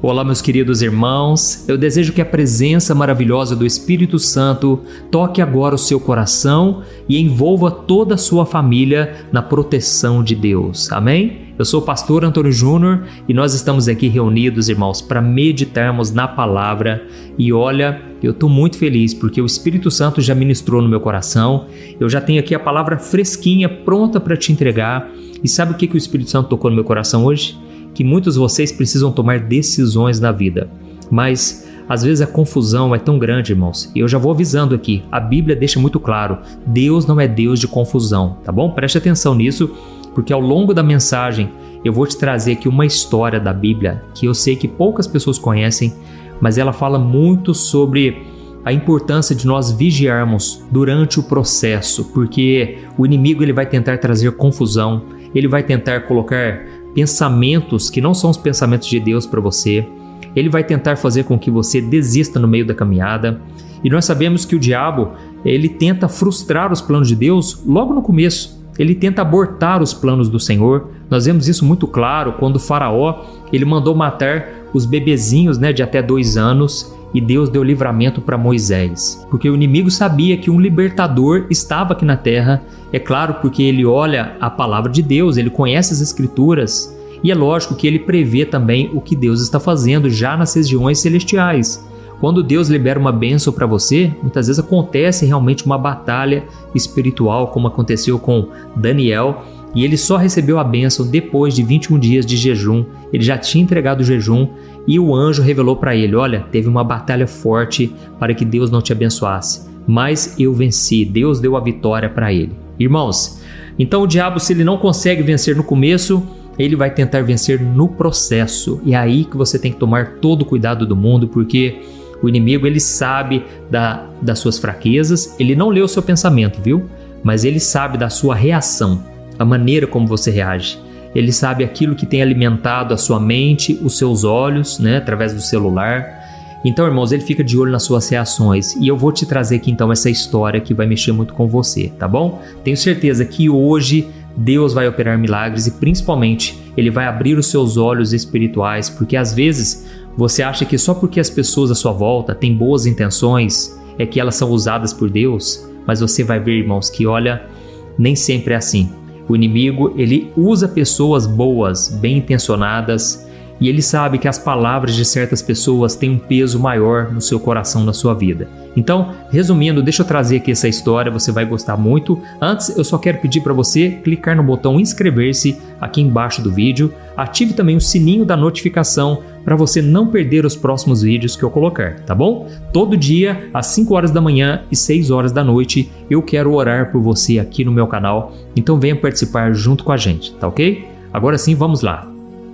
Olá, meus queridos irmãos, eu desejo que a presença maravilhosa do Espírito Santo toque agora o seu coração e envolva toda a sua família na proteção de Deus. Amém? Eu sou o pastor Antônio Júnior e nós estamos aqui reunidos, irmãos, para meditarmos na palavra. E olha, eu estou muito feliz porque o Espírito Santo já ministrou no meu coração. Eu já tenho aqui a palavra fresquinha, pronta para te entregar. E sabe o que o Espírito Santo tocou no meu coração hoje? Que muitos de vocês precisam tomar decisões na vida, mas às vezes a confusão é tão grande, irmãos, e eu já vou avisando aqui, a Bíblia deixa muito claro, Deus não é Deus de confusão, tá bom? Preste atenção nisso, porque ao longo da mensagem eu vou te trazer aqui uma história da Bíblia, que eu sei que poucas pessoas conhecem, mas ela fala muito sobre a importância de nós vigiarmos durante o processo, porque o inimigo ele vai tentar trazer confusão, ele vai tentar colocar pensamentos que não são os pensamentos de Deus para você. Ele vai tentar fazer com que você desista no meio da caminhada. E nós sabemos que o diabo, ele tenta frustrar os planos de Deus logo no começo. Ele tenta abortar os planos do Senhor. Nós vemos isso muito claro quando o Faraó, ele mandou matar os bebezinhos, de até 2 anos. E Deus deu livramento para Moisés, porque o inimigo sabia que um libertador estava aqui na terra, é claro, porque ele olha a palavra de Deus, ele conhece as escrituras, e é lógico que ele prevê também o que Deus está fazendo já nas regiões celestiais. Quando Deus libera uma bênção para você, muitas vezes acontece realmente uma batalha espiritual, como aconteceu com Daniel, e ele só recebeu a bênção depois de 21 dias de jejum. Ele já tinha entregado o jejum e o anjo revelou para ele, olha, teve uma batalha forte para que Deus não te abençoasse, mas eu venci, Deus deu a vitória para ele. Irmãos, então o diabo, se ele não consegue vencer no começo, ele vai tentar vencer no processo. E é aí que você tem que tomar todo o cuidado do mundo, porque o inimigo, ele sabe das suas fraquezas, ele não lê o seu pensamento, viu? Mas ele sabe da sua reação, a maneira como você reage. Ele sabe aquilo que tem alimentado a sua mente, os seus olhos, através do celular. Então, irmãos, ele fica de olho nas suas reações. E eu vou te trazer aqui, então, essa história que vai mexer muito com você, tá bom? Tenho certeza que hoje Deus vai operar milagres e, principalmente, Ele vai abrir os seus olhos espirituais, porque às vezes você acha que só porque as pessoas à sua volta têm boas intenções é que elas são usadas por Deus, mas você vai ver, irmãos, que olha, nem sempre é assim. O inimigo, ele usa pessoas boas, bem intencionadas, e ele sabe que as palavras de certas pessoas têm um peso maior no seu coração, na sua vida. Então, resumindo, deixa eu trazer aqui essa história, você vai gostar muito. Antes, eu só quero pedir para você clicar no botão inscrever-se aqui embaixo do vídeo. Ative também o sininho da notificação para você não perder os próximos vídeos que eu colocar, tá bom? Todo dia, às 5 horas da manhã e 6 horas da noite, eu quero orar por você aqui no meu canal. Então venha participar junto com a gente, tá ok? Agora sim, vamos lá.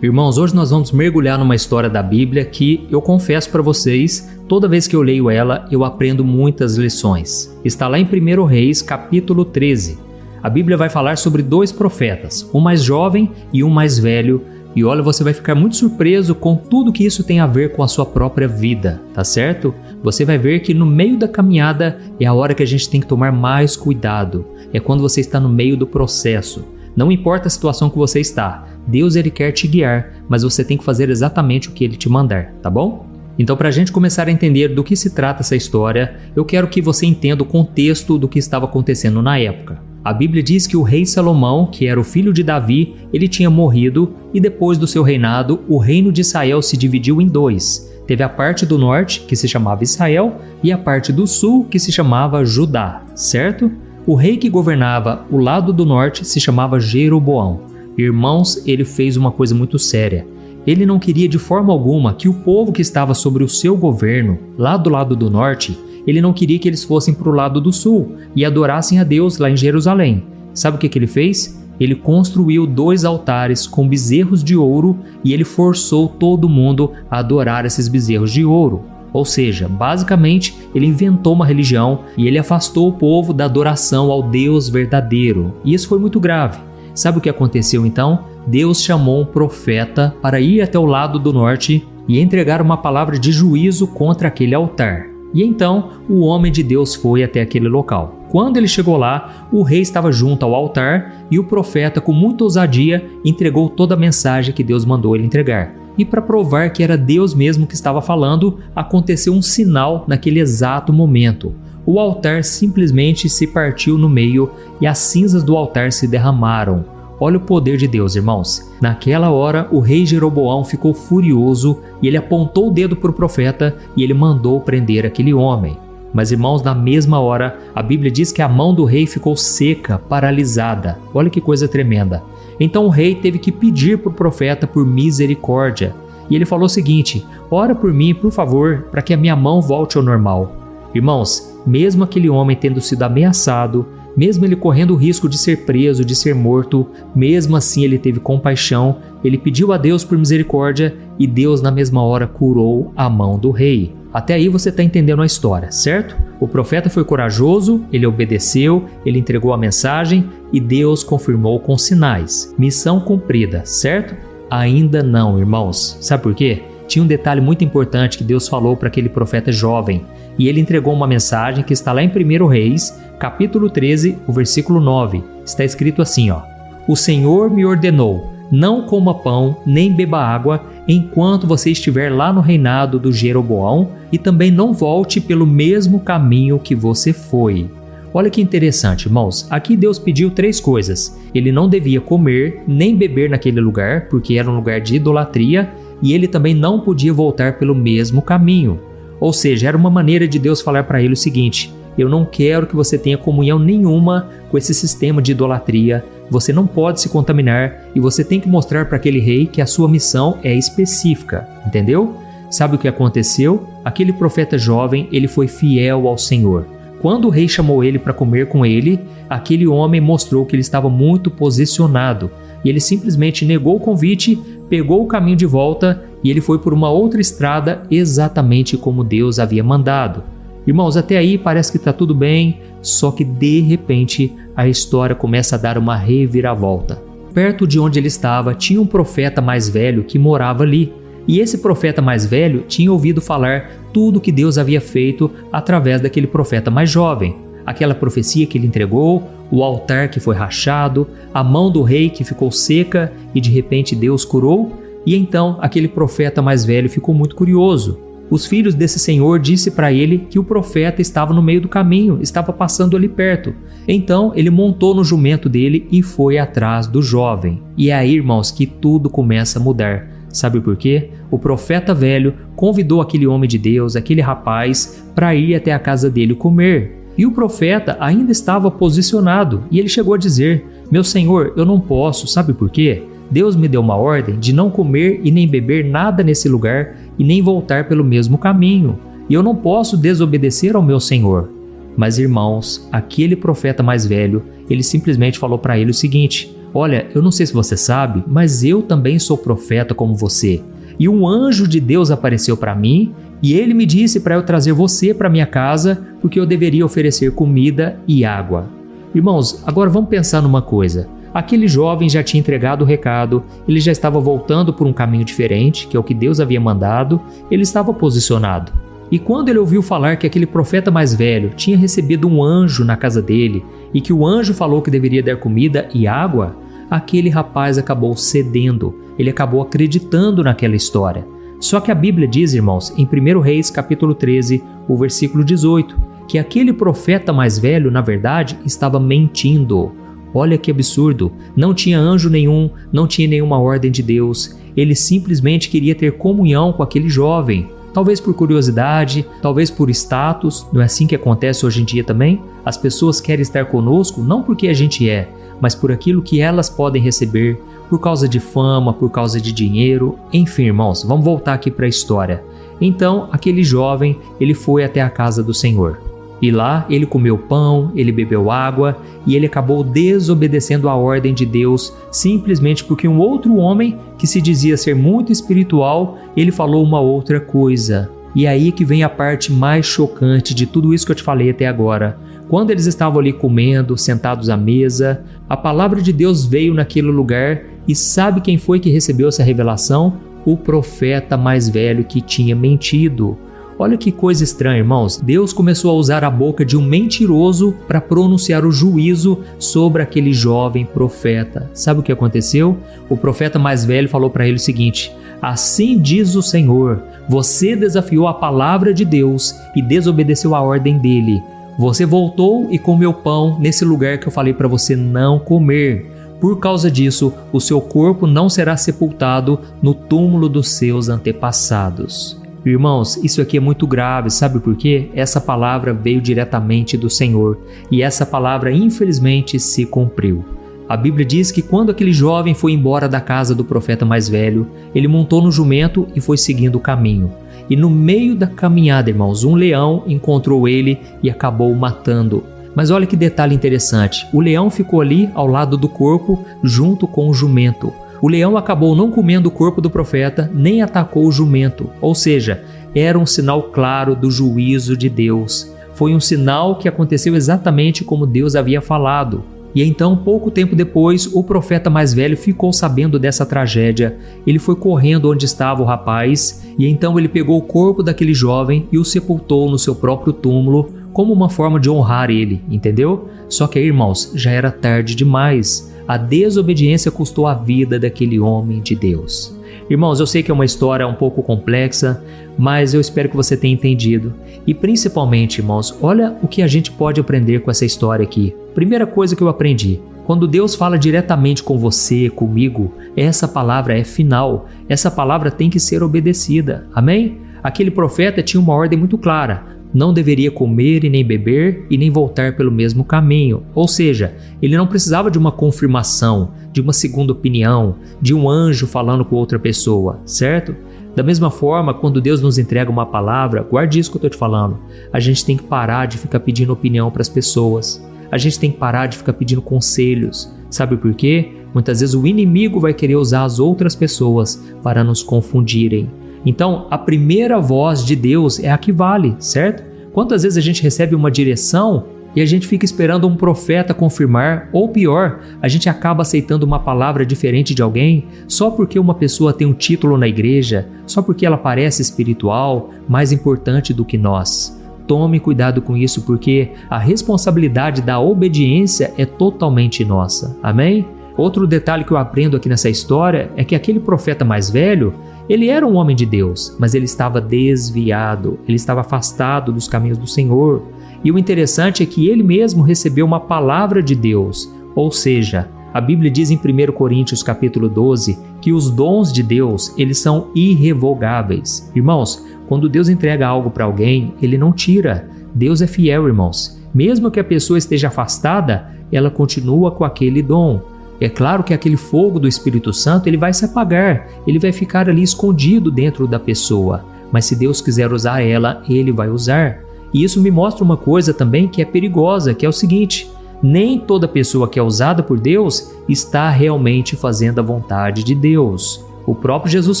Irmãos, hoje nós vamos mergulhar numa história da Bíblia que eu confesso para vocês, toda vez que eu leio ela, eu aprendo muitas lições. Está lá em 1 Reis, capítulo 13. A Bíblia vai falar sobre 2 profetas, um mais jovem e um mais velho. E olha, você vai ficar muito surpreso com tudo que isso tem a ver com a sua própria vida, tá certo? Você vai ver que no meio da caminhada é a hora que a gente tem que tomar mais cuidado. É quando você está no meio do processo. Não importa a situação que você está, Deus ele quer te guiar, mas você tem que fazer exatamente o que ele te mandar, tá bom? Então, para a gente começar a entender do que se trata essa história, eu quero que você entenda o contexto do que estava acontecendo na época. A Bíblia diz que o rei Salomão, que era o filho de Davi, ele tinha morrido e depois do seu reinado, o reino de Israel se dividiu em 2. Teve a parte do norte, que se chamava Israel, e a parte do sul, que se chamava Judá, certo? O rei que governava o lado do norte se chamava Jeroboão. Irmãos, ele fez uma coisa muito séria. Ele não queria de forma alguma que o povo que estava sobre o seu governo, lá do lado do norte, ele não queria que eles fossem para o lado do sul e adorassem a Deus lá em Jerusalém. Sabe o que ele fez? Ele construiu 2 altares com bezerros de ouro e ele forçou todo mundo a adorar esses bezerros de ouro. Ou seja, basicamente, ele inventou uma religião e ele afastou o povo da adoração ao Deus verdadeiro. E isso foi muito grave. Sabe o que aconteceu então? Deus chamou um profeta para ir até o lado do norte e entregar uma palavra de juízo contra aquele altar. E então o homem de Deus foi até aquele local. Quando ele chegou lá, o rei estava junto ao altar e o profeta, com muita ousadia, entregou toda a mensagem que Deus mandou ele entregar. E para provar que era Deus mesmo que estava falando, aconteceu um sinal naquele exato momento. O altar simplesmente se partiu no meio e as cinzas do altar se derramaram. Olha o poder de Deus, irmãos. Naquela hora, o rei Jeroboão ficou furioso e ele apontou o dedo para o profeta e ele mandou prender aquele homem. Mas, irmãos, na mesma hora, a Bíblia diz que a mão do rei ficou seca, paralisada. Olha que coisa tremenda. Então o rei teve que pedir para o profeta por misericórdia. E ele falou o seguinte: ora por mim, por favor, para que a minha mão volte ao normal. Irmãos, mesmo aquele homem tendo sido ameaçado, mesmo ele correndo o risco de ser preso, de ser morto, mesmo assim ele teve compaixão, ele pediu a Deus por misericórdia e Deus na mesma hora curou a mão do rei. Até aí você está entendendo a história, certo? O profeta foi corajoso, ele obedeceu, ele entregou a mensagem e Deus confirmou com sinais. Missão cumprida, certo? Ainda não, irmãos. Sabe por quê? Tinha um detalhe muito importante que Deus falou para aquele profeta jovem e ele entregou uma mensagem que está lá em 1 Reis, capítulo 13, o versículo 9. Está escrito assim, ó: O Senhor me ordenou, não coma pão, nem beba água, enquanto você estiver lá no reinado do Jeroboão, e também não volte pelo mesmo caminho que você foi. Olha que interessante, irmãos. Aqui Deus pediu 3 coisas. Ele não devia comer nem beber naquele lugar, porque era um lugar de idolatria, e ele também não podia voltar pelo mesmo caminho. Ou seja, era uma maneira de Deus falar para ele o seguinte: eu não quero que você tenha comunhão nenhuma com esse sistema de idolatria, você não pode se contaminar e você tem que mostrar para aquele rei que a sua missão é específica, entendeu? Sabe o que aconteceu? Aquele profeta jovem, ele foi fiel ao Senhor. Quando o rei chamou ele para comer com ele, aquele homem mostrou que ele estava muito posicionado e ele simplesmente negou o convite, pegou o caminho de volta e ele foi por uma outra estrada exatamente como Deus havia mandado. Irmãos, até aí parece que está tudo bem, só que de repente a história começa a dar uma reviravolta. Perto de onde ele estava tinha um profeta mais velho que morava ali. E esse profeta mais velho tinha ouvido falar tudo que Deus havia feito através daquele profeta mais jovem. Aquela profecia que ele entregou, o altar que foi rachado, a mão do rei que ficou seca e de repente Deus curou. E então aquele profeta mais velho ficou muito curioso. Os filhos desse senhor disse para ele que o profeta estava no meio do caminho, estava passando ali perto. Então ele montou no jumento dele e foi atrás do jovem. E é aí, irmãos, que tudo começa a mudar. Sabe por quê? O profeta velho convidou aquele homem de Deus, aquele rapaz, para ir até a casa dele comer. E o profeta ainda estava posicionado e ele chegou a dizer: meu senhor, eu não posso, sabe por quê? Deus me deu uma ordem de não comer e nem beber nada nesse lugar e nem voltar pelo mesmo caminho. E eu não posso desobedecer ao meu senhor. Mas, irmãos, aquele profeta mais velho, ele simplesmente falou para ele o seguinte: olha, eu não sei se você sabe, mas eu também sou profeta como você. E um anjo de Deus apareceu para mim e ele me disse para eu trazer você para minha casa porque eu deveria oferecer comida e água. Irmãos, agora vamos pensar numa coisa. Aquele jovem já tinha entregado o recado, ele já estava voltando por um caminho diferente, que é o que Deus havia mandado, ele estava posicionado. E quando ele ouviu falar que aquele profeta mais velho tinha recebido um anjo na casa dele e que o anjo falou que deveria dar comida e água, aquele rapaz acabou cedendo, ele acabou acreditando naquela história. Só que a Bíblia diz, irmãos, em 1 Reis capítulo 13, o versículo 18, que aquele profeta mais velho, na verdade, estava mentindo. Olha que absurdo, não tinha anjo nenhum, não tinha nenhuma ordem de Deus, ele simplesmente queria ter comunhão com aquele jovem. Talvez por curiosidade, talvez por status, não é assim que acontece hoje em dia também? As pessoas querem estar conosco não porque a gente é, mas por aquilo que elas podem receber, por causa de fama, por causa de dinheiro, enfim, irmãos, vamos voltar aqui para a história. Então, aquele jovem, ele foi até a casa do Senhor. E lá ele comeu pão, ele bebeu água e ele acabou desobedecendo a ordem de Deus simplesmente porque um outro homem que se dizia ser muito espiritual, ele falou uma outra coisa. E aí que vem a parte mais chocante de tudo isso que eu te falei até agora. Quando eles estavam ali comendo, sentados à mesa, a palavra de Deus veio naquele lugar e sabe quem foi que recebeu essa revelação? O profeta mais velho que tinha mentido. Olha que coisa estranha, irmãos. Deus começou a usar a boca de um mentiroso para pronunciar o juízo sobre aquele jovem profeta. Sabe o que aconteceu? O profeta mais velho falou para ele o seguinte: assim diz o Senhor, você desafiou a palavra de Deus e desobedeceu a ordem dele. Você voltou e comeu pão nesse lugar que eu falei para você não comer. Por causa disso, o seu corpo não será sepultado no túmulo dos seus antepassados. Irmãos, isso aqui é muito grave, sabe por quê? Essa palavra veio diretamente do Senhor e essa palavra infelizmente se cumpriu. A Bíblia diz que quando aquele jovem foi embora da casa do profeta mais velho, ele montou no jumento e foi seguindo o caminho. E no meio da caminhada, irmãos, um leão encontrou ele e acabou o matando. Mas olha que detalhe interessante, o leão ficou ali ao lado do corpo junto com o jumento. O leão acabou não comendo o corpo do profeta, nem atacou o jumento, ou seja, era um sinal claro do juízo de Deus. Foi um sinal que aconteceu exatamente como Deus havia falado. E então, pouco tempo depois, o profeta mais velho ficou sabendo dessa tragédia. Ele foi correndo onde estava o rapaz, e então ele pegou o corpo daquele jovem e o sepultou no seu próprio túmulo, como uma forma de honrar ele, entendeu? Só que aí, irmãos, já era tarde demais. A desobediência custou a vida daquele homem de Deus. Irmãos, eu sei que é uma história um pouco complexa, mas eu espero que você tenha entendido. E principalmente, irmãos, olha o que a gente pode aprender com essa história aqui. Primeira coisa que eu aprendi: quando Deus fala diretamente com você, comigo, essa palavra é final. Essa palavra tem que ser obedecida. Amém? Aquele profeta tinha uma ordem muito clara: não deveria comer e nem beber e nem voltar pelo mesmo caminho. Ou seja, ele não precisava de uma confirmação, de uma segunda opinião, de um anjo falando com outra pessoa, certo? Da mesma forma, quando Deus nos entrega uma palavra, guarde isso que eu estou te falando, a gente tem que parar de ficar pedindo opinião para as pessoas. A gente tem que parar de ficar pedindo conselhos. Sabe por quê? Muitas vezes o inimigo vai querer usar as outras pessoas para nos confundirem. Então, a primeira voz de Deus é a que vale, certo? Quantas vezes a gente recebe uma direção e a gente fica esperando um profeta confirmar, ou pior, a gente acaba aceitando uma palavra diferente de alguém só porque uma pessoa tem um título na igreja, só porque ela parece espiritual, mais importante do que nós. Tome cuidado com isso, porque a responsabilidade da obediência é totalmente nossa. Amém? Outro detalhe que eu aprendo aqui nessa história é que aquele profeta mais velho, ele era um homem de Deus, mas ele estava desviado, ele estava afastado dos caminhos do Senhor. E o interessante é que ele mesmo recebeu uma palavra de Deus, ou seja, a Bíblia diz em 1 Coríntios capítulo 12 que os dons de Deus, eles são irrevogáveis. Irmãos, quando Deus entrega algo para alguém, ele não tira. Deus é fiel, irmãos. Mesmo que a pessoa esteja afastada, ela continua com aquele dom. É claro que aquele fogo do Espírito Santo, ele vai se apagar, ele vai ficar ali escondido dentro da pessoa. Mas se Deus quiser usar ela, ele vai usar. E isso me mostra uma coisa também que é perigosa, que é o seguinte: nem toda pessoa que é usada por Deus está realmente fazendo a vontade de Deus. O próprio Jesus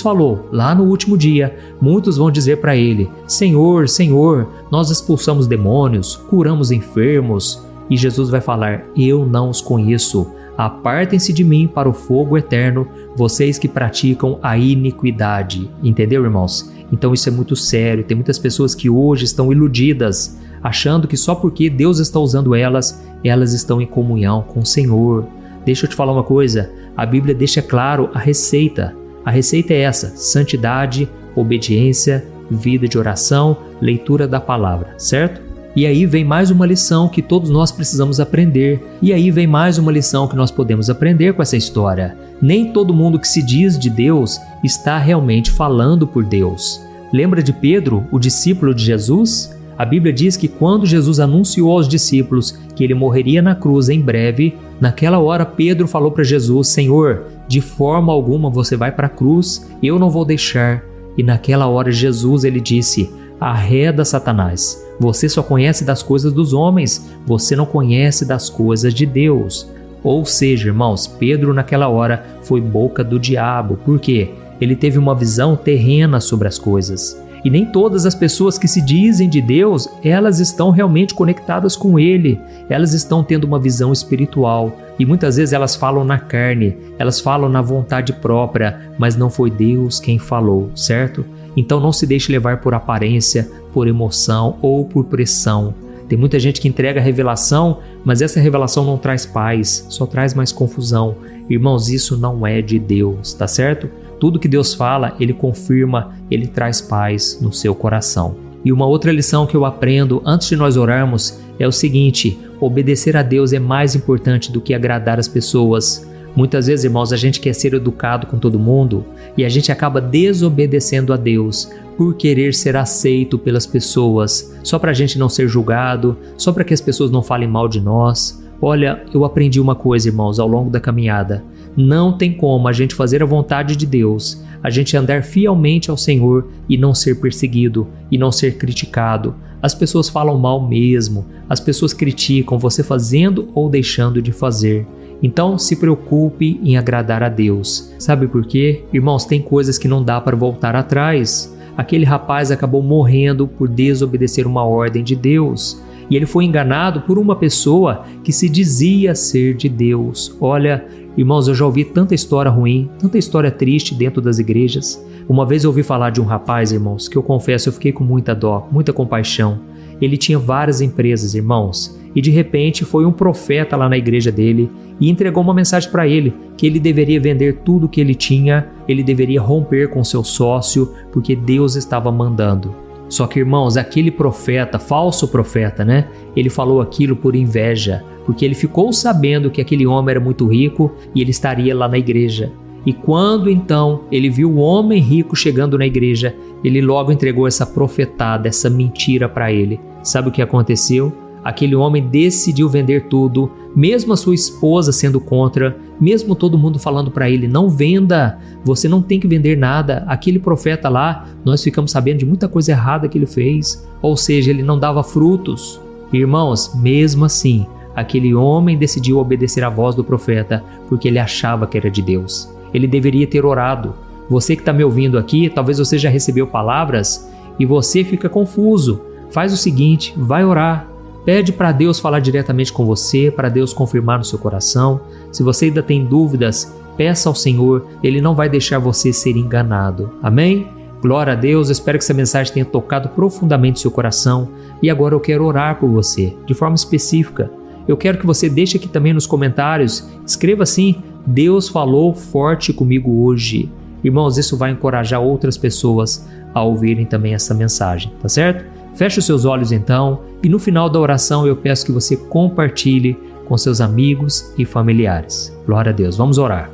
falou, lá no último dia, muitos vão dizer para ele: Senhor, Senhor, nós expulsamos demônios, curamos enfermos. E Jesus vai falar: eu não os conheço. Apartem-se de mim para o fogo eterno, vocês que praticam a iniquidade. Entendeu, irmãos? Então isso é muito sério. Tem muitas pessoas que hoje estão iludidas, achando que só porque Deus está usando elas, elas estão em comunhão com o Senhor. Deixa eu te falar uma coisa, a Bíblia deixa claro a receita. A receita é essa: santidade, obediência, vida de oração, leitura da palavra, certo? E aí vem mais uma lição que todos nós precisamos aprender. E aí vem mais uma lição que nós podemos aprender com essa história. Nem todo mundo que se diz de Deus está realmente falando por Deus. Lembra de Pedro, o discípulo de Jesus? A Bíblia diz que quando Jesus anunciou aos discípulos que ele morreria na cruz em breve, naquela hora Pedro falou para Jesus: Senhor, de forma alguma você vai para a cruz, eu não vou deixar. E naquela hora Jesus, ele disse: arreda, Satanás, você só conhece das coisas dos homens, você não conhece das coisas de Deus. Ou seja, irmãos, Pedro naquela hora foi boca do diabo. Por quê? Ele teve uma visão terrena sobre as coisas. E nem todas as pessoas que se dizem de Deus, elas estão realmente conectadas com Ele. Elas estão tendo uma visão espiritual. E muitas vezes elas falam na carne, elas falam na vontade própria, mas não foi Deus quem falou, certo? Então não se deixe levar por aparência, por emoção ou por pressão. Tem muita gente que entrega a revelação, mas essa revelação não traz paz, só traz mais confusão. Irmãos, isso não é de Deus, tá certo? Tudo que Deus fala, Ele confirma, Ele traz paz no seu coração. E uma outra lição que eu aprendo antes de nós orarmos é o seguinte: obedecer a Deus é mais importante do que agradar as pessoas. Muitas vezes, irmãos, a gente quer ser educado com todo mundo e a gente acaba desobedecendo a Deus por querer ser aceito pelas pessoas, só para a gente não ser julgado, só para que as pessoas não falem mal de nós. Olha, eu aprendi uma coisa, irmãos, ao longo da caminhada. Não tem como a gente fazer a vontade de Deus, a gente andar fielmente ao Senhor e não ser perseguido e não ser criticado. As pessoas falam mal mesmo, as pessoas criticam você fazendo ou deixando de fazer. Então se preocupe em agradar a Deus. Sabe por quê? Irmãos, tem coisas que não dá para voltar atrás. Aquele rapaz acabou morrendo por desobedecer uma ordem de Deus. E ele foi enganado por uma pessoa que se dizia ser de Deus. Olha, irmãos, eu já ouvi tanta história ruim, tanta história triste dentro das igrejas. Uma vez eu ouvi falar de um rapaz, irmãos, que eu confesso, eu fiquei com muita dó, muita compaixão. Ele tinha várias empresas, irmãos, e de repente foi um profeta lá na igreja dele e entregou uma mensagem para ele, que ele deveria vender tudo que ele tinha, ele deveria romper com seu sócio, porque Deus estava mandando. Só que, irmãos, aquele profeta, falso profeta, né? Ele falou aquilo por inveja, porque ele ficou sabendo que aquele homem era muito rico e ele estaria lá na igreja. E quando então ele viu o homem rico chegando na igreja, ele logo entregou essa profetada, essa mentira para ele. Sabe o que aconteceu? Aquele homem decidiu vender tudo, mesmo a sua esposa sendo contra, mesmo todo mundo falando para ele: não venda, você não tem que vender nada. Aquele profeta lá, nós ficamos sabendo de muita coisa errada que ele fez, ou seja, ele não dava frutos. Irmãos, mesmo assim, aquele homem decidiu obedecer à voz do profeta, porque ele achava que era de Deus. Ele deveria ter orado. Você que está me ouvindo aqui, talvez você já recebeu palavras e você fica confuso. Faz o seguinte, vai orar. Pede para Deus falar diretamente com você, para Deus confirmar no seu coração. Se você ainda tem dúvidas, peça ao Senhor, Ele não vai deixar você ser enganado. Amém? Glória a Deus, eu espero que essa mensagem tenha tocado profundamente seu coração. E agora eu quero orar por você, de forma específica. Eu quero que você deixe aqui também nos comentários, escreva assim: Deus falou forte comigo hoje. Irmãos, isso vai encorajar outras pessoas a ouvirem também essa mensagem, tá certo? Feche os seus olhos então e no final da oração eu peço que você compartilhe com seus amigos e familiares. Glória a Deus, vamos orar.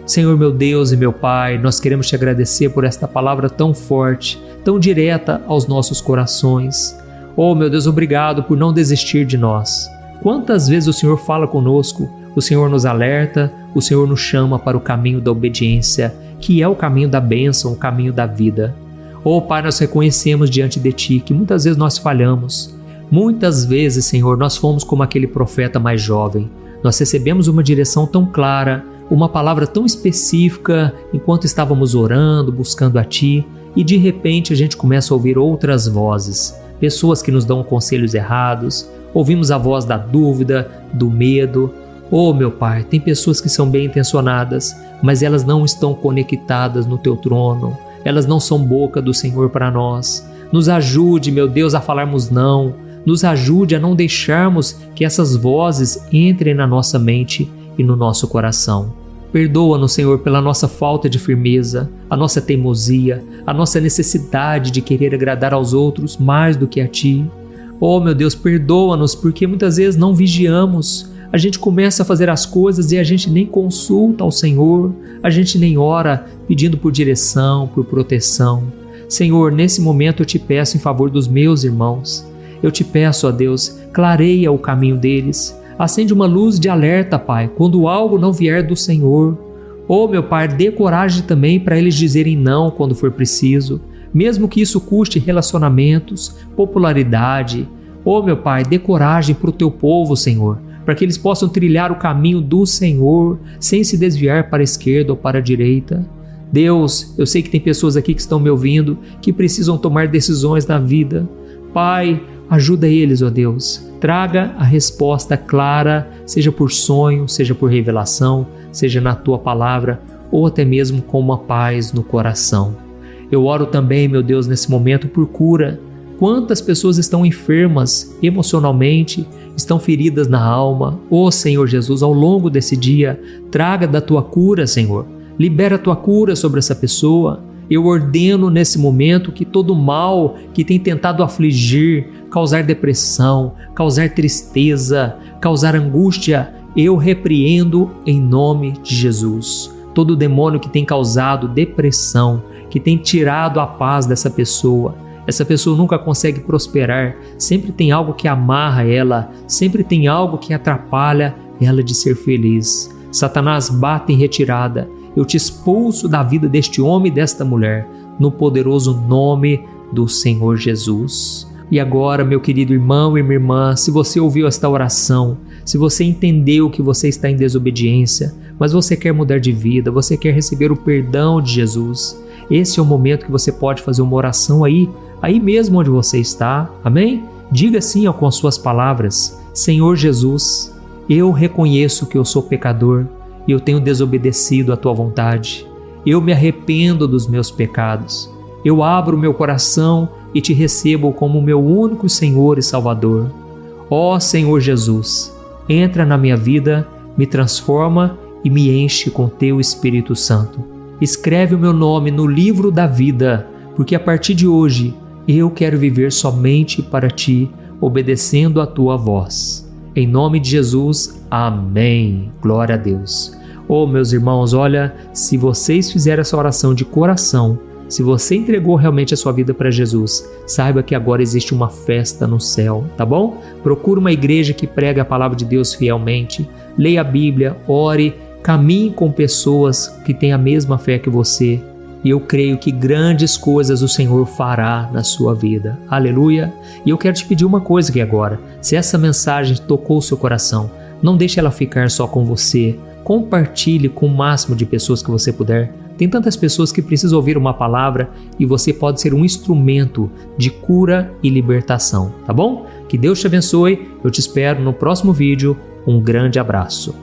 Senhor meu Deus e meu Pai, nós queremos te agradecer por esta palavra tão forte, tão direta aos nossos corações. Oh meu Deus, obrigado por não desistir de nós. Quantas vezes o Senhor fala conosco, o Senhor nos alerta, o Senhor nos chama para o caminho da obediência, que é o caminho da bênção, o caminho da vida. Oh Pai, nós reconhecemos diante de Ti que muitas vezes nós falhamos. Muitas vezes, Senhor, nós fomos como aquele profeta mais jovem. Nós recebemos uma direção tão clara, uma palavra tão específica enquanto estávamos orando, buscando a Ti, e de repente a gente começa a ouvir outras vozes, pessoas que nos dão conselhos errados, ouvimos a voz da dúvida, do medo. Oh meu Pai, tem pessoas que são bem intencionadas, mas elas não estão conectadas no Teu trono. Elas não são boca do Senhor para nós. Nos ajude, meu Deus, a falarmos não. Nos ajude a não deixarmos que essas vozes entrem na nossa mente e no nosso coração. Perdoa-nos, Senhor, pela nossa falta de firmeza, a nossa teimosia, a nossa necessidade de querer agradar aos outros mais do que a Ti. Oh, meu Deus, perdoa-nos porque muitas vezes não vigiamos. A gente começa a fazer as coisas e a gente nem consulta ao Senhor, a gente nem ora pedindo por direção, por proteção. Senhor, nesse momento eu te peço em favor dos meus irmãos. Eu te peço, ó Deus, clareia o caminho deles. Acende uma luz de alerta, Pai, quando algo não vier do Senhor. Oh, meu Pai, dê coragem também para eles dizerem não quando for preciso, mesmo que isso custe relacionamentos, popularidade. Oh, meu Pai, dê coragem para o Teu povo, Senhor, para que eles possam trilhar o caminho do Senhor, sem se desviar para a esquerda ou para a direita. Deus, eu sei que tem pessoas aqui que estão me ouvindo, que precisam tomar decisões na vida. Pai, ajuda eles, ó Deus. Traga a resposta clara, seja por sonho, seja por revelação, seja na Tua palavra, ou até mesmo com uma paz no coração. Eu oro também, meu Deus, nesse momento por cura. Quantas pessoas estão enfermas emocionalmente, estão feridas na alma. Ó Senhor Jesus, ao longo desse dia, traga da tua cura, Senhor. Libera a tua cura sobre essa pessoa. Eu ordeno nesse momento que todo mal que tem tentado afligir, causar depressão, causar tristeza, causar angústia, eu repreendo em nome de Jesus. Todo demônio que tem causado depressão, que tem tirado a paz dessa pessoa. Essa pessoa nunca consegue prosperar, sempre tem algo que amarra ela, sempre tem algo que atrapalha ela de ser feliz. Satanás, bate em retirada. Eu te expulso da vida deste homem e desta mulher, no poderoso nome do Senhor Jesus. E agora, meu querido irmão e minha irmã, se você ouviu esta oração, se você entendeu que você está em desobediência, mas você quer mudar de vida, você quer receber o perdão de Jesus, esse é o momento que você pode fazer uma oração aí mesmo onde você está, amém? Diga assim com as suas palavras: Senhor Jesus, eu reconheço que eu sou pecador e eu tenho desobedecido à tua vontade. Eu me arrependo dos meus pecados. Eu abro meu coração e te recebo como meu único Senhor e Salvador. Ó Senhor Jesus, entra na minha vida, me transforma e me enche com teu Espírito Santo. Escreve o meu nome no livro da vida, porque a partir de hoje eu quero viver somente para ti, obedecendo a tua voz. Em nome de Jesus, amém. Glória a Deus. Meus irmãos, olha, se vocês fizerem essa oração de coração, se você entregou realmente a sua vida para Jesus, saiba que agora existe uma festa no céu, tá bom? Procure uma igreja que prega a palavra de Deus fielmente, leia a Bíblia, ore, caminhe com pessoas que têm a mesma fé que você. E eu creio que grandes coisas o Senhor fará na sua vida. Aleluia! E eu quero te pedir uma coisa aqui agora. Se essa mensagem tocou o seu coração, não deixe ela ficar só com você. Compartilhe com o máximo de pessoas que você puder. Tem tantas pessoas que precisam ouvir uma palavra e você pode ser um instrumento de cura e libertação, tá bom? Que Deus te abençoe. Eu te espero no próximo vídeo. Um grande abraço.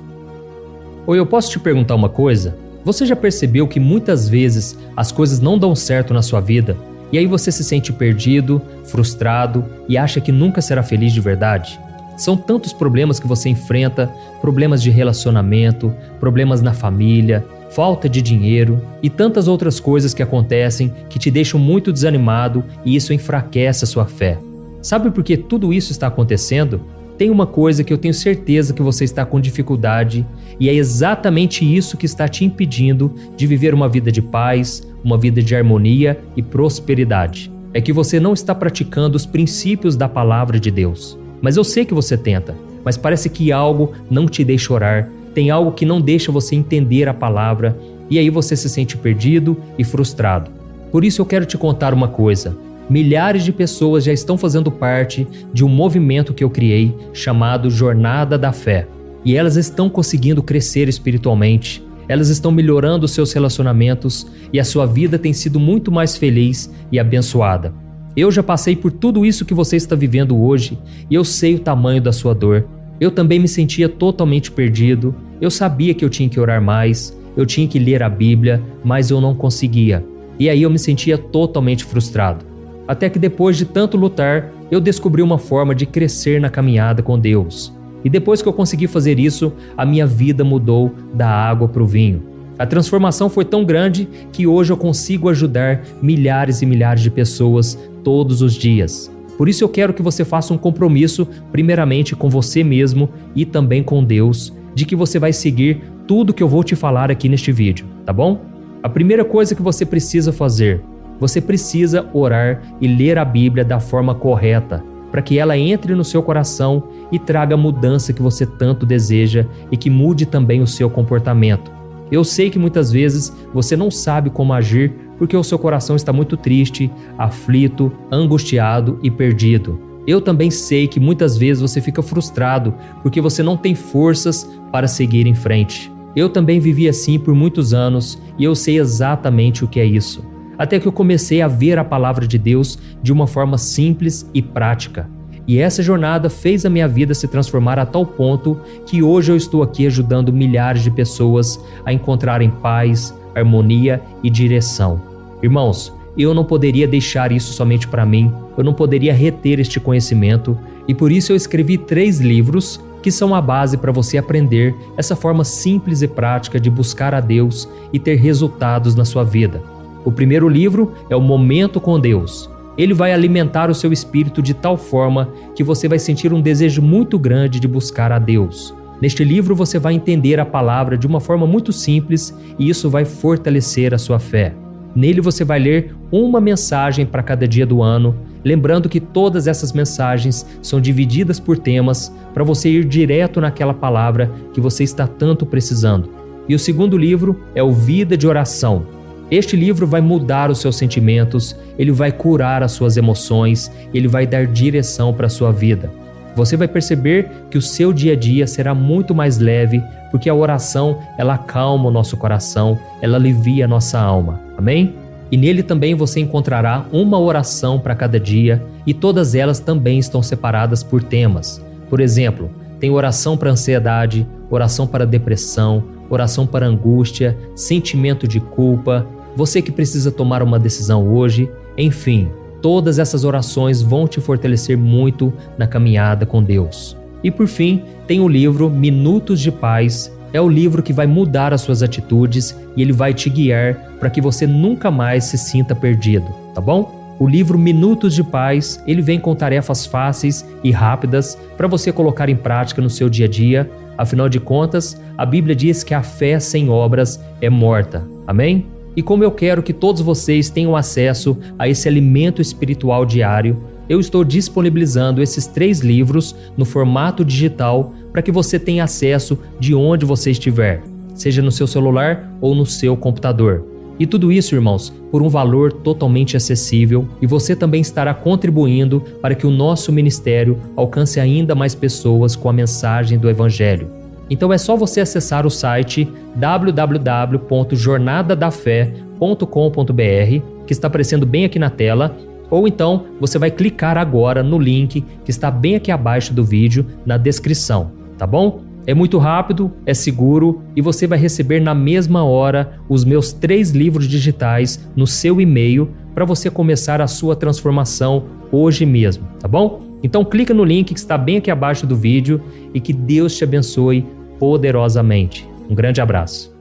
Oi, eu posso te perguntar uma coisa? Você já percebeu que muitas vezes as coisas não dão certo na sua vida e aí você se sente perdido, frustrado e acha que nunca será feliz de verdade? São tantos problemas que você enfrenta, problemas de relacionamento, problemas na família, falta de dinheiro e tantas outras coisas que acontecem que te deixam muito desanimado e isso enfraquece a sua fé. Sabe por que tudo isso está acontecendo? Tem uma coisa que eu tenho certeza que você está com dificuldade e é exatamente isso que está te impedindo de viver uma vida de paz, uma vida de harmonia e prosperidade. É que você não está praticando os princípios da palavra de Deus. Mas eu sei que você tenta, mas parece que algo não te deixa orar, tem algo que não deixa você entender a palavra e aí você se sente perdido e frustrado. Por isso eu quero te contar uma coisa. Milhares de pessoas já estão fazendo parte de um movimento que eu criei chamado Jornada da Fé. E elas estão conseguindo crescer espiritualmente, elas estão melhorando seus relacionamentos e a sua vida tem sido muito mais feliz e abençoada. Eu já passei por tudo isso que você está vivendo hoje e eu sei o tamanho da sua dor. Eu também me sentia totalmente perdido, eu sabia que eu tinha que orar mais, eu tinha que ler a Bíblia, mas eu não conseguia. E aí eu me sentia totalmente frustrado. Até que depois de tanto lutar, eu descobri uma forma de crescer na caminhada com Deus. E depois que eu consegui fazer isso, a minha vida mudou da água para o vinho. A transformação foi tão grande que hoje eu consigo ajudar milhares e milhares de pessoas todos os dias. Por isso eu quero que você faça um compromisso, primeiramente com você mesmo e também com Deus, de que você vai seguir tudo que eu vou te falar aqui neste vídeo, tá bom? A primeira coisa que você precisa fazer, você precisa orar e ler a Bíblia da forma correta, para que ela entre no seu coração e traga a mudança que você tanto deseja e que mude também o seu comportamento. Eu sei que muitas vezes você não sabe como agir porque o seu coração está muito triste, aflito, angustiado e perdido. Eu também sei que muitas vezes você fica frustrado porque você não tem forças para seguir em frente. Eu também vivi assim por muitos anos e eu sei exatamente o que é isso. Até que eu comecei a ver a palavra de Deus de uma forma simples e prática. E essa jornada fez a minha vida se transformar a tal ponto que hoje eu estou aqui ajudando milhares de pessoas a encontrarem paz, harmonia e direção. Irmãos, eu não poderia deixar isso somente para mim, eu não poderia reter este conhecimento, e por isso eu escrevi 3 livros que são a base para você aprender essa forma simples e prática de buscar a Deus e ter resultados na sua vida. O primeiro livro é o Momento com Deus. Ele vai alimentar o seu espírito de tal forma que você vai sentir um desejo muito grande de buscar a Deus. Neste livro você vai entender a palavra de uma forma muito simples e isso vai fortalecer a sua fé. Nele você vai ler uma mensagem para cada dia do ano, lembrando que todas essas mensagens são divididas por temas para você ir direto naquela palavra que você está tanto precisando. E o segundo livro é o Vida de Oração. Este livro vai mudar os seus sentimentos, ele vai curar as suas emoções, ele vai dar direção para a sua vida. Você vai perceber que o seu dia a dia será muito mais leve, porque a oração, ela acalma o nosso coração, ela alivia a nossa alma. Amém? E nele também você encontrará uma oração para cada dia e todas elas também estão separadas por temas. Por exemplo, tem oração para ansiedade, oração para depressão, oração para angústia, sentimento de culpa, você que precisa tomar uma decisão hoje, enfim, todas essas orações vão te fortalecer muito na caminhada com Deus. E por fim, tem o livro Minutos de Paz. É o livro que vai mudar as suas atitudes e ele vai te guiar para que você nunca mais se sinta perdido, tá bom? O livro Minutos de Paz, ele vem com tarefas fáceis e rápidas para você colocar em prática no seu dia a dia. Afinal de contas, a Bíblia diz que a fé sem obras é morta. Amém? E como eu quero que todos vocês tenham acesso a esse alimento espiritual diário, eu estou disponibilizando esses 3 livros no formato digital para que você tenha acesso de onde você estiver, seja no seu celular ou no seu computador. E tudo isso, irmãos, por um valor totalmente acessível, e você também estará contribuindo para que o nosso ministério alcance ainda mais pessoas com a mensagem do Evangelho. Então é só você acessar o site www.jornadadafé.com.br, que está aparecendo bem aqui na tela, ou então você vai clicar agora no link que está bem aqui abaixo do vídeo, na descrição, tá bom? É muito rápido, é seguro e você vai receber na mesma hora os meus 3 livros digitais no seu e-mail para você começar a sua transformação hoje mesmo, tá bom? Então clica no link que está bem aqui abaixo do vídeo e que Deus te abençoe poderosamente. Um grande abraço.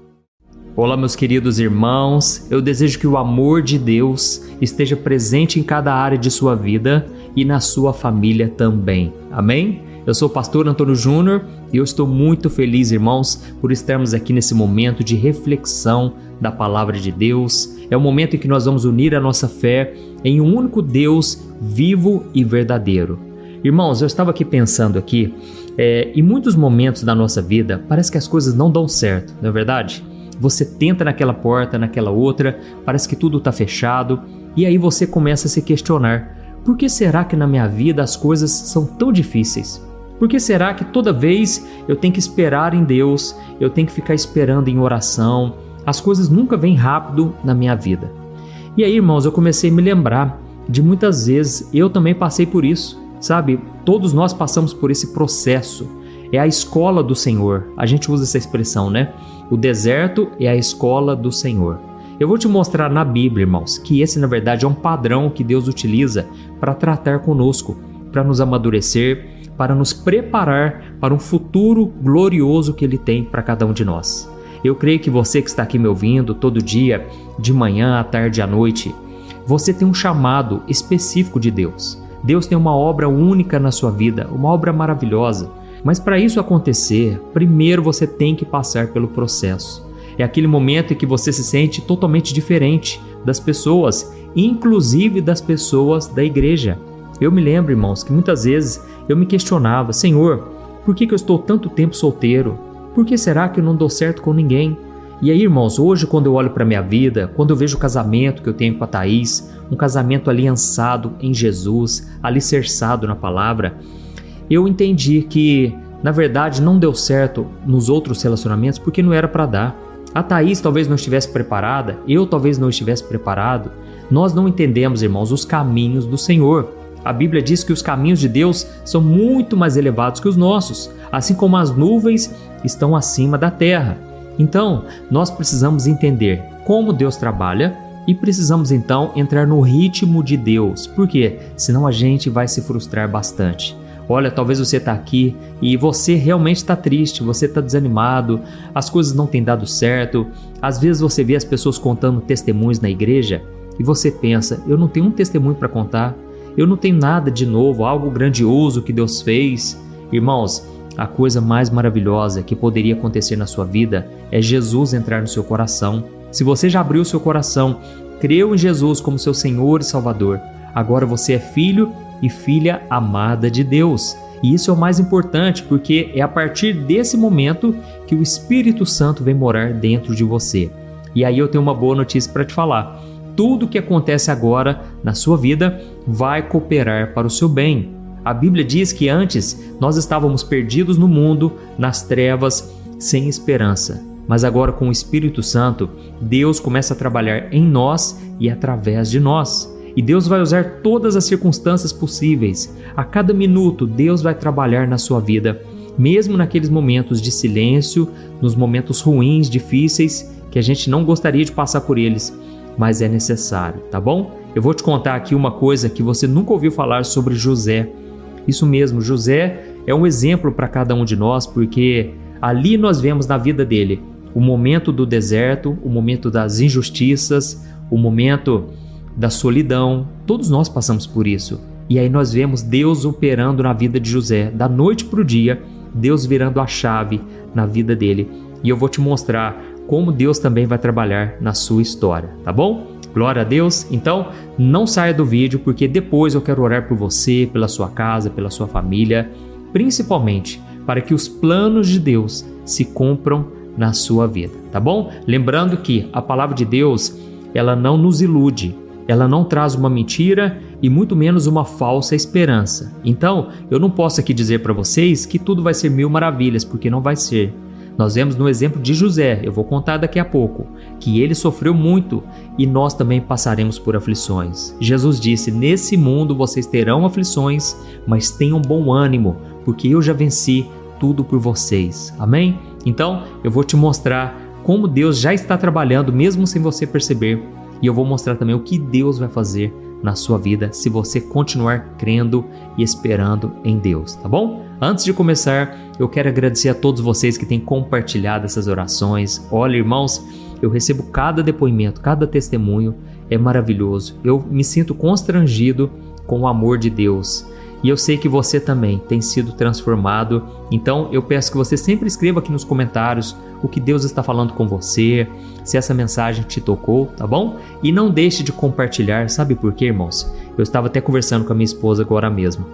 Olá, meus queridos irmãos, eu desejo que o amor de Deus esteja presente em cada área de sua vida e na sua família também. Amém? Eu sou o pastor Antônio Júnior e eu estou muito feliz, irmãos, por estarmos aqui nesse momento de reflexão da Palavra de Deus. É o momento em que nós vamos unir a nossa fé em um único Deus vivo e verdadeiro. Irmãos, eu estava aqui pensando em muitos momentos da nossa vida, parece que as coisas não dão certo, não é verdade? Você tenta naquela porta, naquela outra, parece que tudo está fechado, e aí você começa a se questionar: por que será que na minha vida as coisas são tão difíceis? Por que será que toda vez eu tenho que esperar em Deus, eu tenho que ficar esperando em oração, as coisas nunca vêm rápido na minha vida? E aí, irmãos, eu comecei a me lembrar de muitas vezes eu também passei por isso, sabe? Todos nós passamos por esse processo. É a escola do Senhor. A gente usa essa expressão, né? O deserto é a escola do Senhor. Eu vou te mostrar na Bíblia, irmãos, que esse na verdade é um padrão que Deus utiliza para tratar conosco, para nos amadurecer, para nos preparar para um futuro glorioso que Ele tem para cada um de nós. Eu creio que você que está aqui me ouvindo todo dia, de manhã, à tarde, à noite, você tem um chamado específico de Deus. Deus tem uma obra única na sua vida, uma obra maravilhosa. Mas para isso acontecer, primeiro você tem que passar pelo processo. É aquele momento em que você se sente totalmente diferente das pessoas, inclusive das pessoas da igreja. Eu me lembro, irmãos, que muitas vezes eu me questionava: Senhor, por que eu estou tanto tempo solteiro? Por que será que eu não dou certo com ninguém? E aí, irmãos, hoje quando eu olho para a minha vida, quando eu vejo o casamento que eu tenho com a Thaís, um casamento aliançado em Jesus, alicerçado na palavra, eu entendi que, na verdade, não deu certo nos outros relacionamentos porque não era para dar. A Thaís talvez não estivesse preparada, eu talvez não estivesse preparado. Nós não entendemos, irmãos, os caminhos do Senhor. A Bíblia diz que os caminhos de Deus são muito mais elevados que os nossos, assim como as nuvens estão acima da terra. Então, nós precisamos entender como Deus trabalha E precisamos então entrar no ritmo de Deus. Por quê? Senão a gente vai se frustrar bastante. Olha, talvez você está aqui e você realmente está triste, você está desanimado, as coisas não têm dado certo. Às vezes você vê as pessoas contando testemunhos na igreja e você pensa, eu não tenho um testemunho para contar, eu não tenho nada de novo, algo grandioso que Deus fez. Irmãos, a coisa mais maravilhosa que poderia acontecer na sua vida é Jesus entrar no seu coração. Se você já abriu seu coração, creu em Jesus como seu Senhor e Salvador, agora você é filho e filha amada de Deus. E isso é o mais importante, porque é a partir desse momento que o Espírito Santo vem morar dentro de você. E aí eu tenho uma boa notícia para te falar. Tudo que acontece agora na sua vida vai cooperar para o seu bem. A Bíblia diz que antes nós estávamos perdidos no mundo, nas trevas, sem esperança. Mas agora com o Espírito Santo, Deus começa a trabalhar em nós e através de nós. E Deus vai usar todas as circunstâncias possíveis. A cada minuto, Deus vai trabalhar na sua vida, mesmo naqueles momentos de silêncio, nos momentos ruins, difíceis, que a gente não gostaria de passar por eles, mas é necessário, tá bom? Eu vou te contar aqui uma coisa que você nunca ouviu falar sobre José. Isso mesmo, José é um exemplo para cada um de nós, porque ali nós vemos na vida dele o momento do deserto, o momento das injustiças, o momento da solidão. Todos nós passamos por isso. E aí nós vemos Deus operando na vida de José, da noite para o dia, Deus virando a chave na vida dele. E eu vou te mostrar como Deus também vai trabalhar na sua história, tá bom? Glória a Deus. Então, não saia do vídeo, porque depois eu quero orar por você, pela sua casa, pela sua família, principalmente para que os planos de Deus se cumpram na sua vida, tá bom? Lembrando que a palavra de Deus, ela não nos ilude, ela não traz uma mentira e muito menos uma falsa esperança. Então, eu não posso aqui dizer para vocês que tudo vai ser mil maravilhas, porque não vai ser. Nós vemos no exemplo de José, eu vou contar daqui a pouco, que ele sofreu muito e nós também passaremos por aflições. Jesus disse, nesse mundo vocês terão aflições, mas tenham bom ânimo, porque eu já venci tudo por vocês. Amém? Então, eu vou te mostrar como Deus já está trabalhando, mesmo sem você perceber. E eu vou mostrar também o que Deus vai fazer na sua vida se você continuar crendo e esperando em Deus, tá bom? Antes de começar, eu quero agradecer a todos vocês que têm compartilhado essas orações. Olha, irmãos, eu recebo cada depoimento, cada testemunho, é maravilhoso. Eu me sinto constrangido com o amor de Deus. E eu sei que você também tem sido transformado. Então eu peço que você sempre escreva aqui nos comentários o que Deus está falando com você, se essa mensagem te tocou, tá bom? E não deixe de compartilhar, sabe por quê, irmãos? Eu estava até conversando com a minha esposa agora mesmo.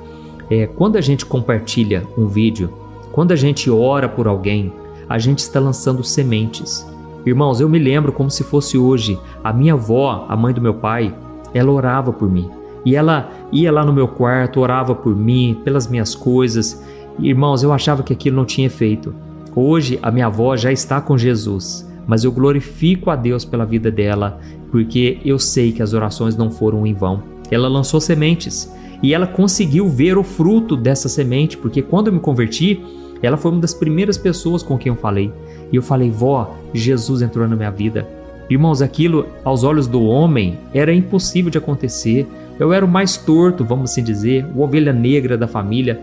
Quando a gente compartilha um vídeo, quando a gente ora por alguém, a gente está lançando sementes. Irmãos, eu me lembro como se fosse hoje, a minha avó, a mãe do meu pai, ela orava por mim. E ela ia lá no meu quarto, orava por mim, pelas minhas coisas. Irmãos, eu achava que aquilo não tinha efeito. Hoje a minha avó já está com Jesus, mas eu glorifico a Deus pela vida dela, porque eu sei que as orações não foram em vão. Ela lançou sementes e ela conseguiu ver o fruto dessa semente, porque quando eu me converti, ela foi uma das primeiras pessoas com quem eu falei. E eu falei, vó, Jesus entrou na minha vida. Irmãos, aquilo aos olhos do homem era impossível de acontecer. Eu era o mais torto, vamos assim dizer, o ovelha negra da família,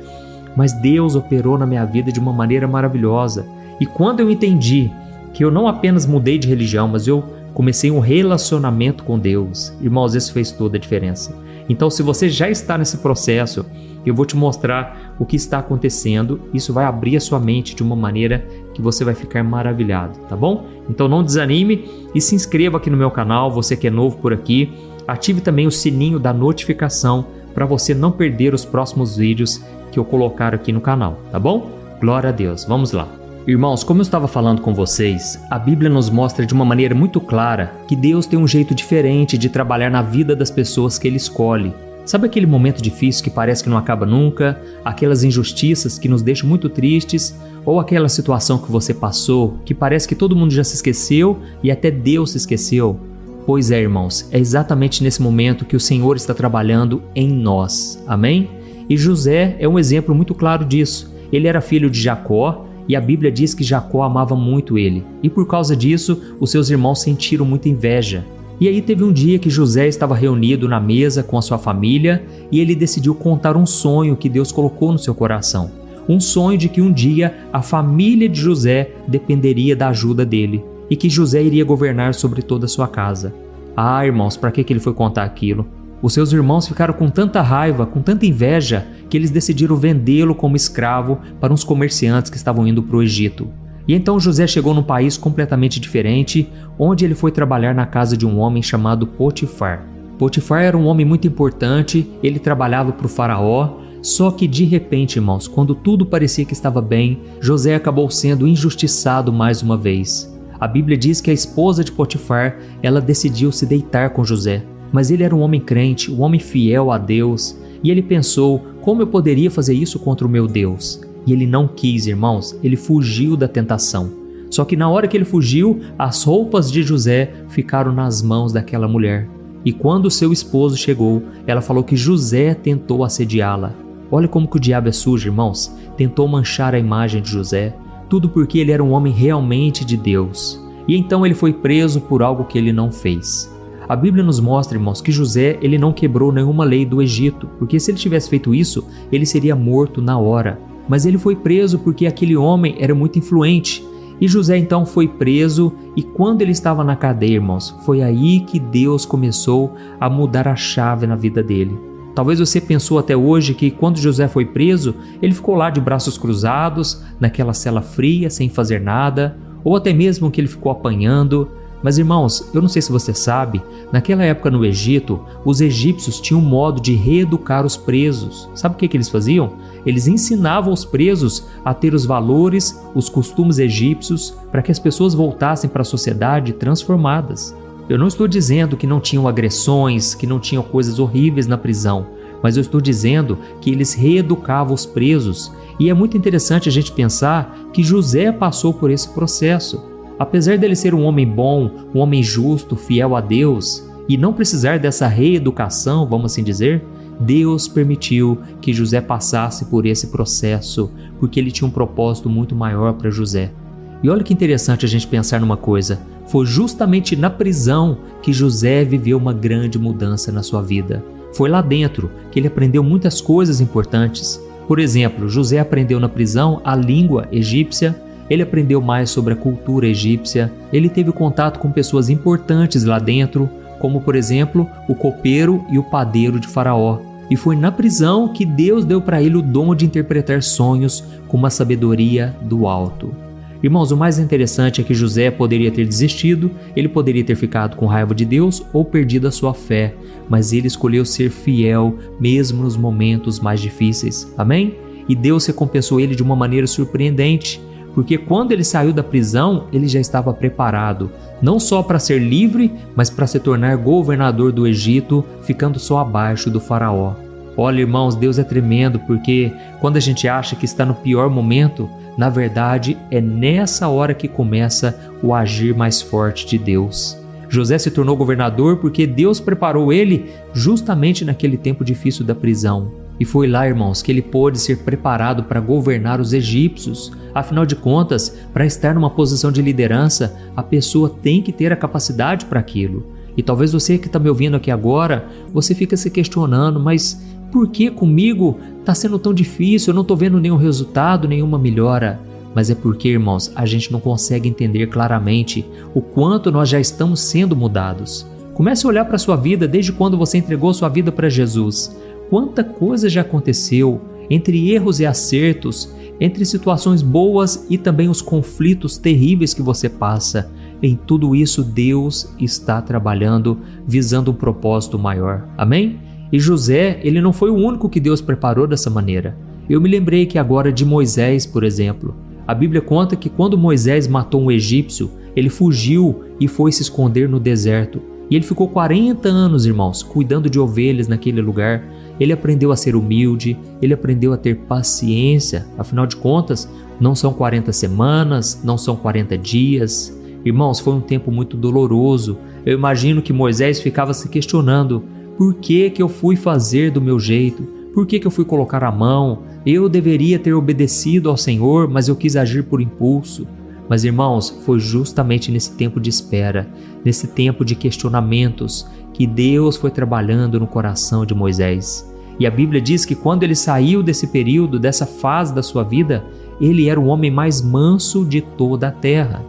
mas Deus operou na minha vida de uma maneira maravilhosa. E quando eu entendi que eu não apenas mudei de religião, mas eu comecei um relacionamento com Deus, irmãos, isso fez toda a diferença. Então, se você já está nesse processo, eu vou te mostrar o que está acontecendo. Isso vai abrir a sua mente de uma maneira que você vai ficar maravilhado, tá bom? Então não desanime e se inscreva aqui no meu canal, você que é novo por aqui. Ative também o sininho da notificação para você não perder os próximos vídeos que eu colocar aqui no canal, tá bom? Glória a Deus, vamos lá. Irmãos, como eu estava falando com vocês, a Bíblia nos mostra de uma maneira muito clara que Deus tem um jeito diferente de trabalhar na vida das pessoas que Ele escolhe. Sabe aquele momento difícil que parece que não acaba nunca? Aquelas injustiças que nos deixam muito tristes? Ou aquela situação que você passou, que parece que todo mundo já se esqueceu e até Deus se esqueceu? Pois é, irmãos, é exatamente nesse momento que o Senhor está trabalhando em nós. Amém? E José é um exemplo muito claro disso. Ele era filho de Jacó e a Bíblia diz que Jacó amava muito ele. E por causa disso, os seus irmãos sentiram muita inveja. E aí teve um dia que José estava reunido na mesa com a sua família e ele decidiu contar um sonho que Deus colocou no seu coração. Um sonho de que um dia a família de José dependeria da ajuda dele e que José iria governar sobre toda a sua casa. Ah, irmãos, para que ele foi contar aquilo? Os seus irmãos ficaram com tanta raiva, com tanta inveja, que eles decidiram vendê-lo como escravo para uns comerciantes que estavam indo para o Egito. E então José chegou num país completamente diferente, onde ele foi trabalhar na casa de um homem chamado Potifar. Potifar era um homem muito importante, ele trabalhava para o faraó, só que de repente, irmãos, quando tudo parecia que estava bem, José acabou sendo injustiçado mais uma vez. A Bíblia diz que a esposa de Potifar, ela decidiu se deitar com José. Mas ele era um homem crente, um homem fiel a Deus, e ele pensou, como eu poderia fazer isso contra o meu Deus? E ele não quis, irmãos, ele fugiu da tentação. Só que na hora que ele fugiu, as roupas de José ficaram nas mãos daquela mulher. E quando seu esposo chegou, ela falou que José tentou assediá-la. Olha como que o diabo é sujo, irmãos. Tentou manchar a imagem de José. Tudo porque ele era um homem realmente de Deus. E então ele foi preso por algo que ele não fez. A Bíblia nos mostra, irmãos, que José ele não quebrou nenhuma lei do Egito, porque se ele tivesse feito isso, ele seria morto na hora. Mas ele foi preso porque aquele homem era muito influente. E José então foi preso e quando ele estava na cadeia, irmãos, foi aí que Deus começou a mudar a chave na vida dele. Talvez você pensou até hoje que quando José foi preso, ele ficou lá de braços cruzados, naquela cela fria, sem fazer nada, ou até mesmo que ele ficou apanhando. Mas irmãos, eu não sei se você sabe, naquela época no Egito, os egípcios tinham um modo de reeducar os presos. Sabe o que eles faziam? Eles ensinavam os presos a ter os valores, os costumes egípcios, para que as pessoas voltassem para a sociedade transformadas. Eu não estou dizendo que não tinham agressões, que não tinham coisas horríveis na prisão, mas eu estou dizendo que eles reeducavam os presos. E é muito interessante a gente pensar que José passou por esse processo. Apesar dele ser um homem bom, um homem justo, fiel a Deus, e não precisar dessa reeducação, vamos assim dizer, Deus permitiu que José passasse por esse processo, porque ele tinha um propósito muito maior para José. E olha que interessante a gente pensar numa coisa, foi justamente na prisão que José viveu uma grande mudança na sua vida. Foi lá dentro que ele aprendeu muitas coisas importantes. Por exemplo, José aprendeu na prisão a língua egípcia, ele aprendeu mais sobre a cultura egípcia, ele teve contato com pessoas importantes lá dentro, como por exemplo o copeiro e o padeiro de Faraó. E foi na prisão que Deus deu para ele o dom de interpretar sonhos com uma sabedoria do alto. Irmãos, o mais interessante é que José poderia ter desistido, ele poderia ter ficado com raiva de Deus ou perdido a sua fé, mas ele escolheu ser fiel mesmo nos momentos mais difíceis. Amém? E Deus recompensou ele de uma maneira surpreendente, porque quando ele saiu da prisão, ele já estava preparado, não só para ser livre, mas para se tornar governador do Egito, ficando só abaixo do faraó. Olha, irmãos, Deus é tremendo, porque quando a gente acha que está no pior momento, na verdade é nessa hora que começa o agir mais forte de Deus. José se tornou governador porque Deus preparou ele justamente naquele tempo difícil da prisão. E foi lá, irmãos, que ele pôde ser preparado para governar os egípcios. Afinal de contas, para estar numa posição de liderança, a pessoa tem que ter a capacidade para aquilo. E talvez você que está me ouvindo aqui agora, você fica se questionando, mas por que comigo está sendo tão difícil? Eu não estou vendo nenhum resultado, nenhuma melhora. Mas é porque, irmãos, a gente não consegue entender claramente o quanto nós já estamos sendo mudados. Comece a olhar para a sua vida desde quando você entregou sua vida para Jesus. Quanta coisa já aconteceu, entre erros e acertos, entre situações boas e também os conflitos terríveis que você passa. Em tudo isso, Deus está trabalhando, visando um propósito maior. Amém? E José, ele não foi o único que Deus preparou dessa maneira. Eu me lembrei que agora de Moisés, por exemplo. A Bíblia conta que quando Moisés matou um egípcio, ele fugiu e foi se esconder no deserto. E ele ficou 40 anos, irmãos, cuidando de ovelhas naquele lugar. Ele aprendeu a ser humilde, ele aprendeu a ter paciência. Afinal de contas, não são 40 semanas, não são 40 dias. Irmãos, foi um tempo muito doloroso. Eu imagino que Moisés ficava se questionando: por que eu fui fazer do meu jeito? Por que eu fui colocar a mão? Eu deveria ter obedecido ao Senhor, mas eu quis agir por impulso. Mas, irmãos, foi justamente nesse tempo de espera, nesse tempo de questionamentos, que Deus foi trabalhando no coração de Moisés. E a Bíblia diz que quando ele saiu desse período, dessa fase da sua vida, ele era o homem mais manso de toda a terra.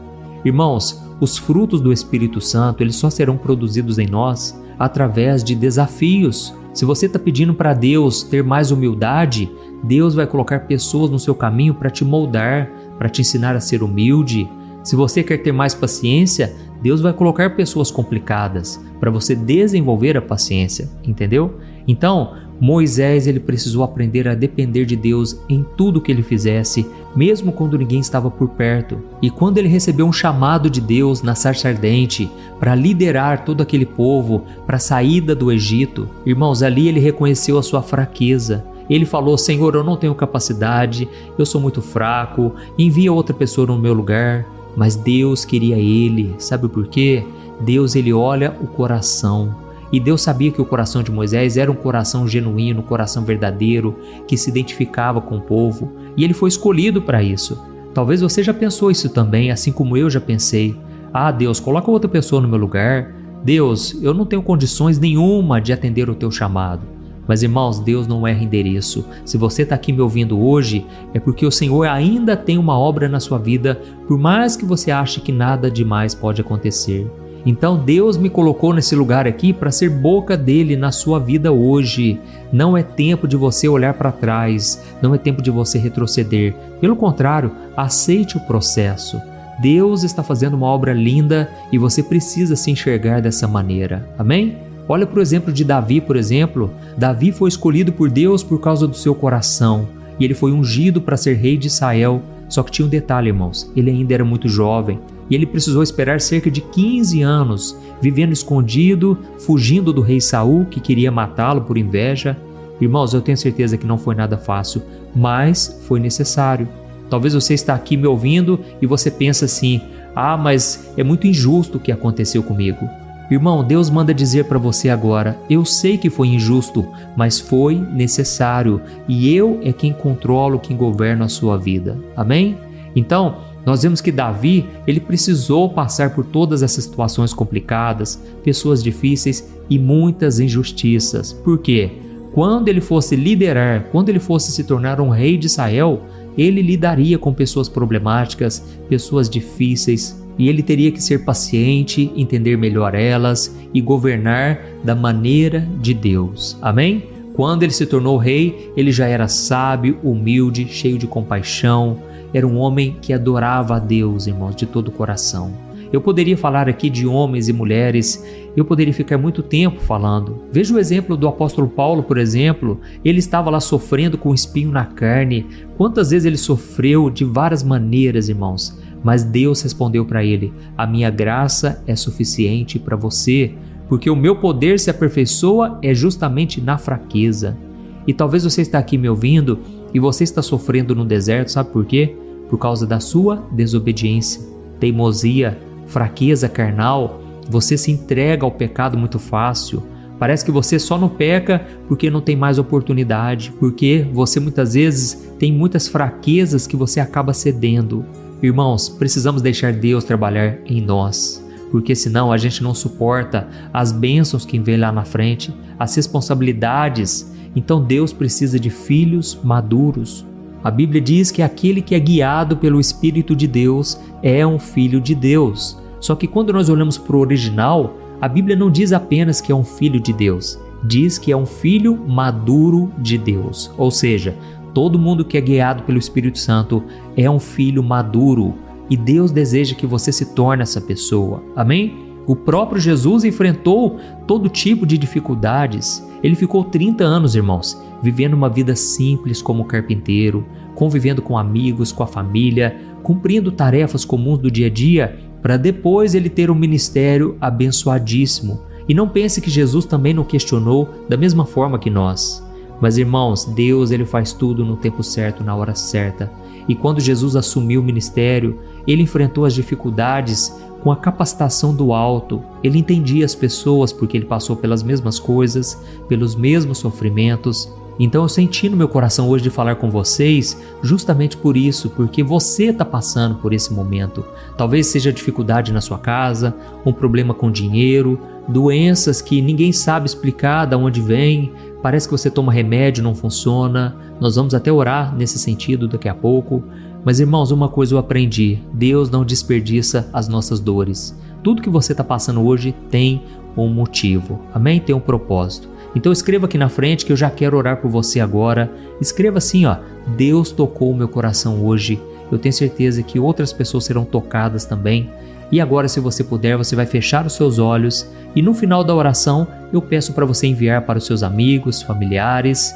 Irmãos, os frutos do Espírito Santo, eles só serão produzidos em nós através de desafios. Se você está pedindo para Deus ter mais humildade, Deus vai colocar pessoas no seu caminho para te moldar, para te ensinar a ser humilde. Se você quer ter mais paciência, Deus vai colocar pessoas complicadas para você desenvolver a paciência, entendeu? Então, Moisés ele precisou aprender a depender de Deus em tudo que ele fizesse, mesmo quando ninguém estava por perto. E quando ele recebeu um chamado de Deus na sarça ardente para liderar todo aquele povo para a saída do Egito, irmãos, ali ele reconheceu a sua fraqueza. Ele falou: Senhor, eu não tenho capacidade, eu sou muito fraco, envia outra pessoa no meu lugar. Mas Deus queria ele, sabe por quê? Deus ele olha o coração. E Deus sabia que o coração de Moisés era um coração genuíno, um coração verdadeiro, que se identificava com o povo. E ele foi escolhido para isso. Talvez você já pensou isso também, assim como eu já pensei. Ah, Deus, coloca outra pessoa no meu lugar. Deus, eu não tenho condições nenhuma de atender o teu chamado. Mas, irmãos, Deus não erra endereço. Se você está aqui me ouvindo hoje, é porque o Senhor ainda tem uma obra na sua vida, por mais que você ache que nada demais pode acontecer. Então Deus me colocou nesse lugar aqui para ser boca dele na sua vida hoje. Não é tempo de você olhar para trás, não é tempo de você retroceder. Pelo contrário, aceite o processo. Deus está fazendo uma obra linda e você precisa se enxergar dessa maneira. Amém? Olha para o exemplo de Davi, por exemplo. Davi foi escolhido por Deus por causa do seu coração e ele foi ungido para ser rei de Israel. Só que tinha um detalhe, irmãos, ele ainda era muito jovem. E ele precisou esperar cerca de 15 anos, vivendo escondido, fugindo do rei Saul, que queria matá-lo por inveja. Irmãos, eu tenho certeza que não foi nada fácil, mas foi necessário. Talvez você está aqui me ouvindo e você pensa assim: ah, mas é muito injusto o que aconteceu comigo. Irmão, Deus manda dizer para você agora: eu sei que foi injusto, mas foi necessário. E eu é quem controlo, quem governa a sua vida. Amém? Então, nós vemos que Davi, ele precisou passar por todas essas situações complicadas, pessoas difíceis e muitas injustiças. Por quê? Quando ele fosse liderar, quando ele fosse se tornar um rei de Israel, ele lidaria com pessoas problemáticas, pessoas difíceis, e ele teria que ser paciente, entender melhor elas e governar da maneira de Deus. Amém? Quando ele se tornou rei, ele já era sábio, humilde, cheio de compaixão. Era um homem que adorava a Deus, irmãos, de todo o coração. Eu poderia falar aqui de homens e mulheres, eu poderia ficar muito tempo falando. Veja o exemplo do apóstolo Paulo, por exemplo. Ele estava lá sofrendo com um espinho na carne. Quantas vezes ele sofreu de várias maneiras, irmãos. Mas Deus respondeu para ele: a minha graça é suficiente para você, porque o meu poder se aperfeiçoa é justamente na fraqueza. E talvez você está aqui me ouvindo e você está sofrendo no deserto, sabe por quê? Por causa da sua desobediência, teimosia, fraqueza carnal. Você se entrega ao pecado muito fácil. Parece que você só não peca porque não tem mais oportunidade, porque você muitas vezes tem muitas fraquezas que você acaba cedendo. Irmãos, precisamos deixar Deus trabalhar em nós, porque senão a gente não suporta as bênçãos que vem lá na frente, as responsabilidades. Então Deus precisa de filhos maduros. A Bíblia diz que aquele que é guiado pelo Espírito de Deus é um filho de Deus. Só que quando nós olhamos para o original, a Bíblia não diz apenas que é um filho de Deus, diz que é um filho maduro de Deus. Ou seja, todo mundo que é guiado pelo Espírito Santo é um filho maduro e Deus deseja que você se torne essa pessoa. Amém? O próprio Jesus enfrentou todo tipo de dificuldades. Ele ficou 30 anos, irmãos, vivendo uma vida simples como carpinteiro, convivendo com amigos, com a família, cumprindo tarefas comuns do dia a dia, para depois ele ter um ministério abençoadíssimo. E não pense que Jesus também não questionou da mesma forma que nós. Mas, irmãos, Deus ele faz tudo no tempo certo, na hora certa. E quando Jesus assumiu o ministério, ele enfrentou as dificuldades com a capacitação do alto. Ele entendia as pessoas porque ele passou pelas mesmas coisas, pelos mesmos sofrimentos. Então eu senti no meu coração hoje de falar com vocês justamente por isso, porque você está passando por esse momento. Talvez seja dificuldade na sua casa, um problema com dinheiro, doenças que ninguém sabe explicar de onde vem, parece que você toma remédio, não funciona. Nós vamos até orar nesse sentido daqui a pouco. Mas irmãos, uma coisa eu aprendi: Deus não desperdiça as nossas dores. Tudo que você está passando hoje tem um motivo, amém? Tem um propósito. Então escreva aqui na frente que eu já quero orar por você agora. Escreva assim, ó: Deus tocou o meu coração hoje. Eu tenho certeza que outras pessoas serão tocadas também. E agora, se você puder, você vai fechar os seus olhos e no final da oração eu peço para você enviar para os seus amigos, familiares,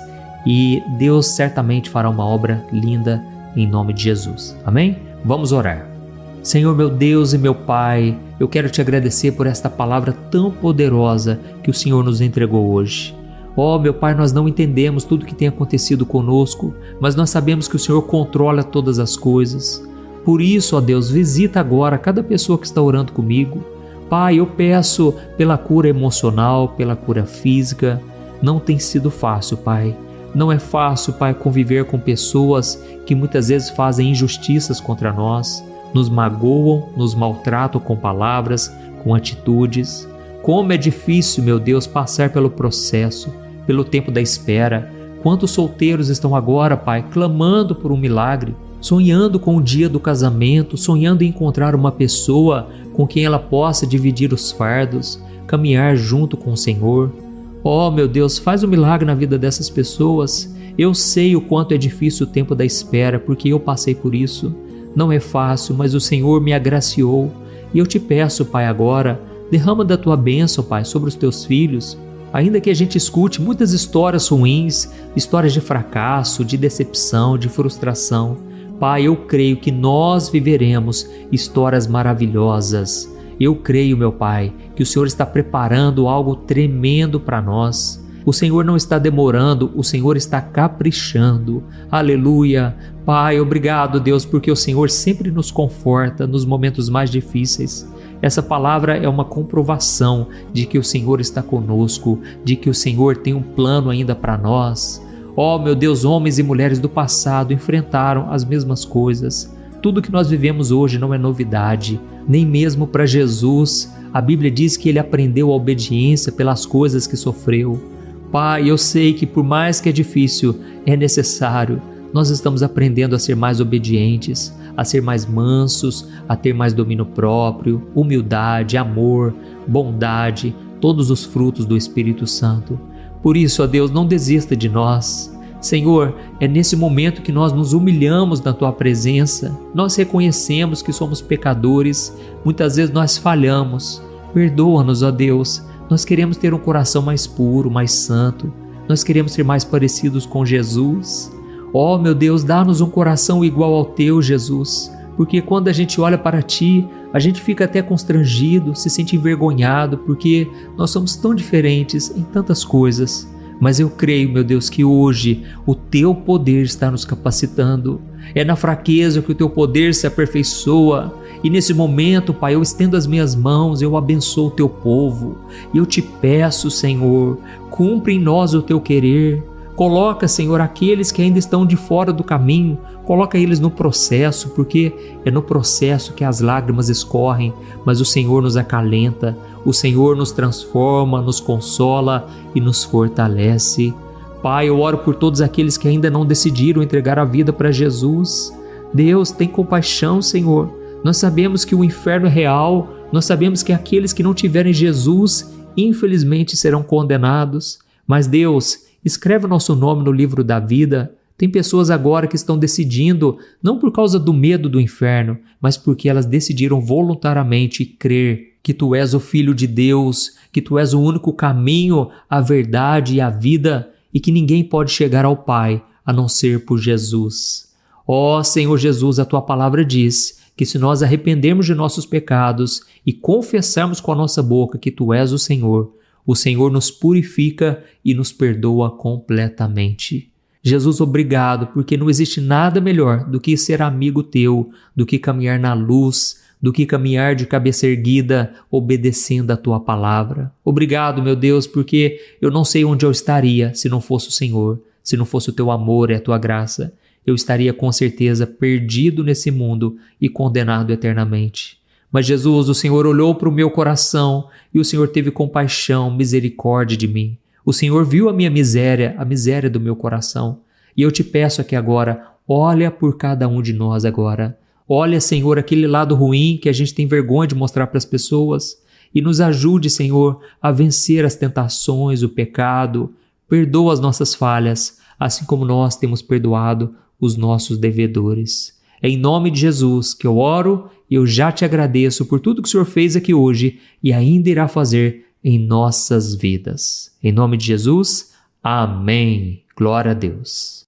e Deus certamente fará uma obra linda em nome de Jesus. Amém? Vamos orar. Senhor, meu Deus e meu Pai, eu quero te agradecer por esta palavra tão poderosa que o Senhor nos entregou hoje. Oh, meu Pai, nós não entendemos tudo o que tem acontecido conosco, mas nós sabemos que o Senhor controla todas as coisas. Por isso, ó Deus, visita agora cada pessoa que está orando comigo. Pai, eu peço pela cura emocional, pela cura física. Não tem sido fácil, Pai. Não é fácil, Pai, conviver com pessoas que muitas vezes fazem injustiças contra nós, nos magoam, nos maltratam com palavras, com atitudes. Como é difícil, meu Deus, passar pelo processo, pelo tempo da espera. Quantos solteiros estão agora, Pai, clamando por um milagre, sonhando com o dia do casamento, sonhando em encontrar uma pessoa com quem ela possa dividir os fardos, caminhar junto com o Senhor. Oh, meu Deus, faz um milagre na vida dessas pessoas. Eu sei o quanto é difícil o tempo da espera, porque eu passei por isso. Não é fácil, mas o Senhor me agraciou. E eu te peço, Pai, agora, derrama da tua bênção, Pai, sobre os teus filhos. Ainda que a gente escute muitas histórias ruins, histórias de fracasso, de decepção, de frustração, Pai, eu creio que nós viveremos histórias maravilhosas. Eu creio, meu Pai, que o Senhor está preparando algo tremendo para nós. O Senhor não está demorando, o Senhor está caprichando. Aleluia! Pai, obrigado, Deus, porque o Senhor sempre nos conforta nos momentos mais difíceis. Essa palavra é uma comprovação de que o Senhor está conosco, de que o Senhor tem um plano ainda para nós. Oh, meu Deus, homens e mulheres do passado enfrentaram as mesmas coisas. Tudo que nós vivemos hoje não é novidade, nem mesmo para Jesus. A Bíblia diz que ele aprendeu a obediência pelas coisas que sofreu. Pai, eu sei que por mais que é difícil, é necessário. Nós estamos aprendendo a ser mais obedientes, a ser mais mansos, a ter mais domínio próprio, humildade, amor, bondade, todos os frutos do Espírito Santo. Por isso, ó Deus, não desista de nós. Senhor, é nesse momento que nós nos humilhamos na Tua presença. Nós reconhecemos que somos pecadores, muitas vezes nós falhamos. Perdoa-nos, ó Deus. Nós queremos ter um coração mais puro, mais santo. Nós queremos ser mais parecidos com Jesus. Ó, meu Deus, dá-nos um coração igual ao Teu, Jesus. Porque quando a gente olha para Ti, a gente fica até constrangido, se sente envergonhado, porque nós somos tão diferentes em tantas coisas. Mas eu creio, meu Deus, que hoje o Teu poder está nos capacitando. É na fraqueza que o Teu poder se aperfeiçoa. E nesse momento, Pai, eu estendo as minhas mãos, eu abençoo o Teu povo. E eu te peço, Senhor, cumpre em nós o Teu querer. Coloca, Senhor, aqueles que ainda estão de fora do caminho, coloca eles no processo, porque é no processo que as lágrimas escorrem, mas o Senhor nos acalenta, o Senhor nos transforma, nos consola e nos fortalece. Pai, eu oro por todos aqueles que ainda não decidiram entregar a vida para Jesus. Deus, tem compaixão, Senhor. Nós sabemos que o inferno é real, nós sabemos que aqueles que não tiverem Jesus, infelizmente serão condenados. Mas Deus, escreve o nosso nome no livro da vida. Tem pessoas agora que estão decidindo, não por causa do medo do inferno, mas porque elas decidiram voluntariamente crer que Tu és o Filho de Deus, que Tu és o único caminho, a verdade e a vida, e que ninguém pode chegar ao Pai a não ser por Jesus. Ó Senhor Jesus, a Tua palavra diz que se nós arrependermos de nossos pecados e confessarmos com a nossa boca que Tu és o Senhor nos purifica e nos perdoa completamente. Jesus, obrigado, porque não existe nada melhor do que ser amigo Teu, do que caminhar na luz, do que caminhar de cabeça erguida, obedecendo a Tua palavra. Obrigado, meu Deus, porque eu não sei onde eu estaria se não fosse o Senhor, se não fosse o Teu amor e a Tua graça. Eu estaria com certeza perdido nesse mundo e condenado eternamente. Mas Jesus, o Senhor olhou para o meu coração e o Senhor teve compaixão, misericórdia de mim. O Senhor viu a minha miséria, a miséria do meu coração. E eu te peço aqui agora, olha por cada um de nós agora. Olha, Senhor, aquele lado ruim que a gente tem vergonha de mostrar para as pessoas. E nos ajude, Senhor, a vencer as tentações, o pecado. Perdoa as nossas falhas, assim como nós temos perdoado os nossos devedores. É em nome de Jesus que eu oro e eu já te agradeço por tudo que o Senhor fez aqui hoje e ainda irá fazer em nossas vidas. Em nome de Jesus, amém. Glória a Deus.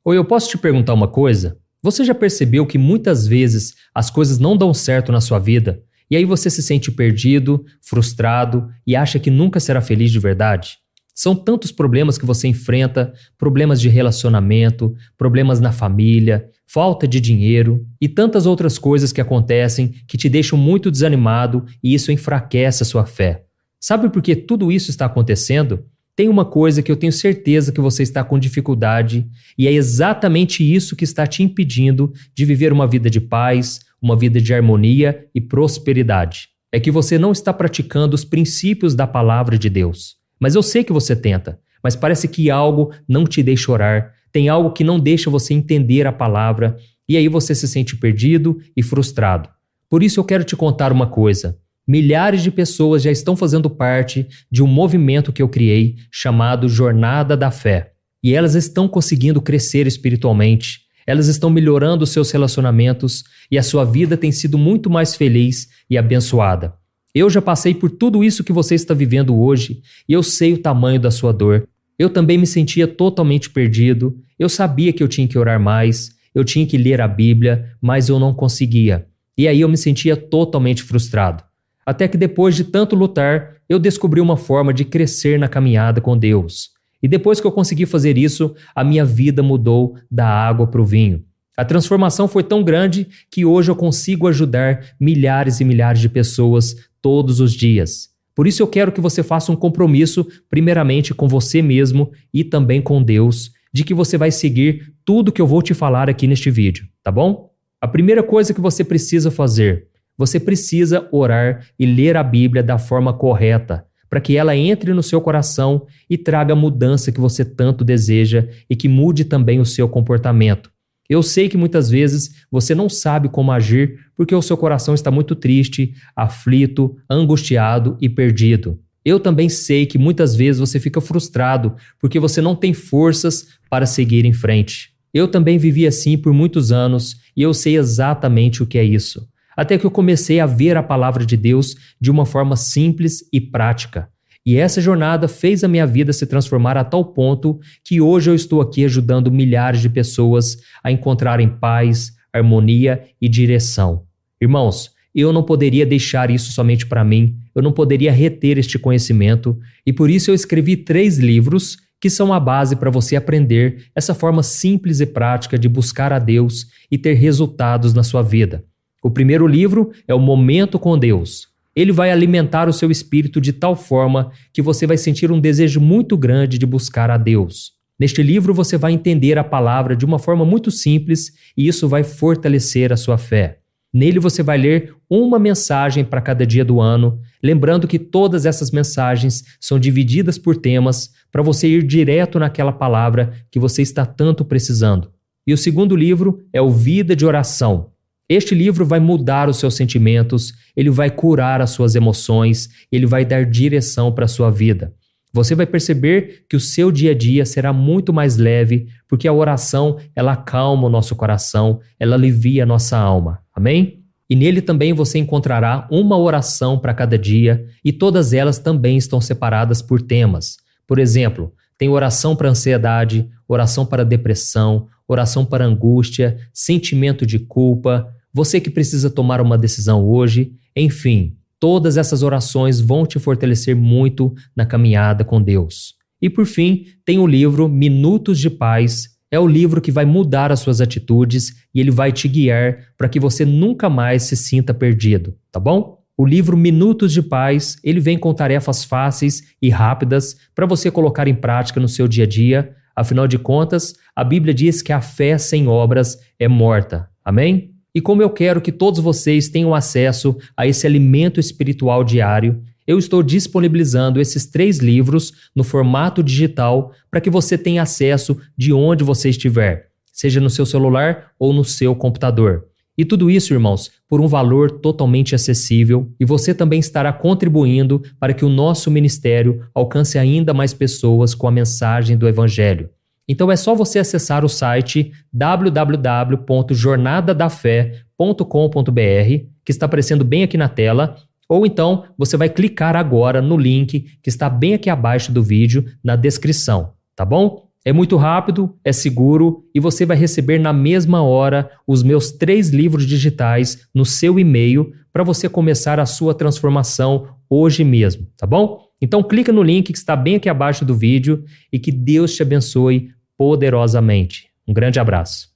Ou eu posso te perguntar uma coisa? Você já percebeu que muitas vezes as coisas não dão certo na sua vida e aí você se sente perdido, frustrado e acha que nunca será feliz de verdade? São tantos problemas que você enfrenta, problemas de relacionamento, problemas na família, falta de dinheiro e tantas outras coisas que acontecem que te deixam muito desanimado e isso enfraquece a sua fé. Sabe por que tudo isso está acontecendo? Tem uma coisa que eu tenho certeza que você está com dificuldade e é exatamente isso que está te impedindo de viver uma vida de paz, uma vida de harmonia e prosperidade. É que você não está praticando os princípios da palavra de Deus. Mas eu sei que você tenta, mas parece que algo não te deixa orar, tem algo que não deixa você entender a palavra e aí você se sente perdido e frustrado. Por isso eu quero te contar uma coisa. Milhares de pessoas já estão fazendo parte de um movimento que eu criei chamado Jornada da Fé. E elas estão conseguindo crescer espiritualmente, elas estão melhorando os seus relacionamentos e a sua vida tem sido muito mais feliz e abençoada. Eu já passei por tudo isso que você está vivendo hoje e eu sei o tamanho da sua dor. Eu também me sentia totalmente perdido, eu sabia que eu tinha que orar mais, eu tinha que ler a Bíblia, mas eu não conseguia. E aí eu me sentia totalmente frustrado. Até que depois de tanto lutar, eu descobri uma forma de crescer na caminhada com Deus. E depois que eu consegui fazer isso, a minha vida mudou da água para o vinho. A transformação foi tão grande que hoje eu consigo ajudar milhares e milhares de pessoas todos os dias. Por isso eu quero que você faça um compromisso, primeiramente com você mesmo e também com Deus, de que você vai seguir tudo que eu vou te falar aqui neste vídeo, tá bom? A primeira coisa que você precisa fazer, você precisa orar e ler a Bíblia da forma correta, para que ela entre no seu coração e traga a mudança que você tanto deseja e que mude também o seu comportamento. Eu sei que muitas vezes você não sabe como agir porque o seu coração está muito triste, aflito, angustiado e perdido. Eu também sei que muitas vezes você fica frustrado porque você não tem forças para seguir em frente. Eu também vivi assim por muitos anos e eu sei exatamente o que é isso. Até que eu comecei a ver a palavra de Deus de uma forma simples e prática. E essa jornada fez a minha vida se transformar a tal ponto que hoje eu estou aqui ajudando milhares de pessoas a encontrarem paz, harmonia e direção. Irmãos, eu não poderia deixar isso somente para mim, eu não poderia reter este conhecimento e por isso eu escrevi 3 livros que são a base para você aprender essa forma simples e prática de buscar a Deus e ter resultados na sua vida. O primeiro livro é o Momento com Deus. Ele vai alimentar o seu espírito de tal forma que você vai sentir um desejo muito grande de buscar a Deus. Neste livro você vai entender a palavra de uma forma muito simples e isso vai fortalecer a sua fé. Nele você vai ler uma mensagem para cada dia do ano, lembrando que todas essas mensagens são divididas por temas para você ir direto naquela palavra que você está tanto precisando. E o segundo livro é o Vida de Oração. Este livro vai mudar os seus sentimentos, ele vai curar as suas emoções, ele vai dar direção para a sua vida. Você vai perceber que o seu dia a dia será muito mais leve, porque a oração, ela acalma o nosso coração, ela alivia a nossa alma. Amém? E nele também você encontrará uma oração para cada dia, e todas elas também estão separadas por temas. Por exemplo, tem oração para ansiedade, oração para depressão, oração para angústia, sentimento de culpa, você que precisa tomar uma decisão hoje, enfim, todas essas orações vão te fortalecer muito na caminhada com Deus. E por fim, tem o livro Minutos de Paz, É o livro que vai mudar as suas atitudes e ele vai te guiar para que você nunca mais se sinta perdido, tá bom? O livro Minutos de Paz, ele vem com tarefas fáceis e rápidas para você colocar em prática no seu dia a dia. Afinal de contas, a Bíblia diz que a fé sem obras é morta. Amém? E como eu quero que todos vocês tenham acesso a esse alimento espiritual diário, eu estou disponibilizando esses 3 livros no formato digital para que você tenha acesso de onde você estiver, seja no seu celular ou no seu computador. E tudo isso, irmãos, por um valor totalmente acessível, e você também estará contribuindo para que o nosso ministério alcance ainda mais pessoas com a mensagem do Evangelho. Então é só você acessar o site www.jornadadafé.com.br, que está aparecendo bem aqui na tela, ou então você vai clicar agora no link que está bem aqui abaixo do vídeo, na descrição, tá bom? É muito rápido, é seguro e você vai receber na mesma hora os meus 3 livros digitais no seu e-mail para você começar a sua transformação hoje mesmo, tá bom? Então clica no link que está bem aqui abaixo do vídeo e que Deus te abençoe poderosamente. Um grande abraço.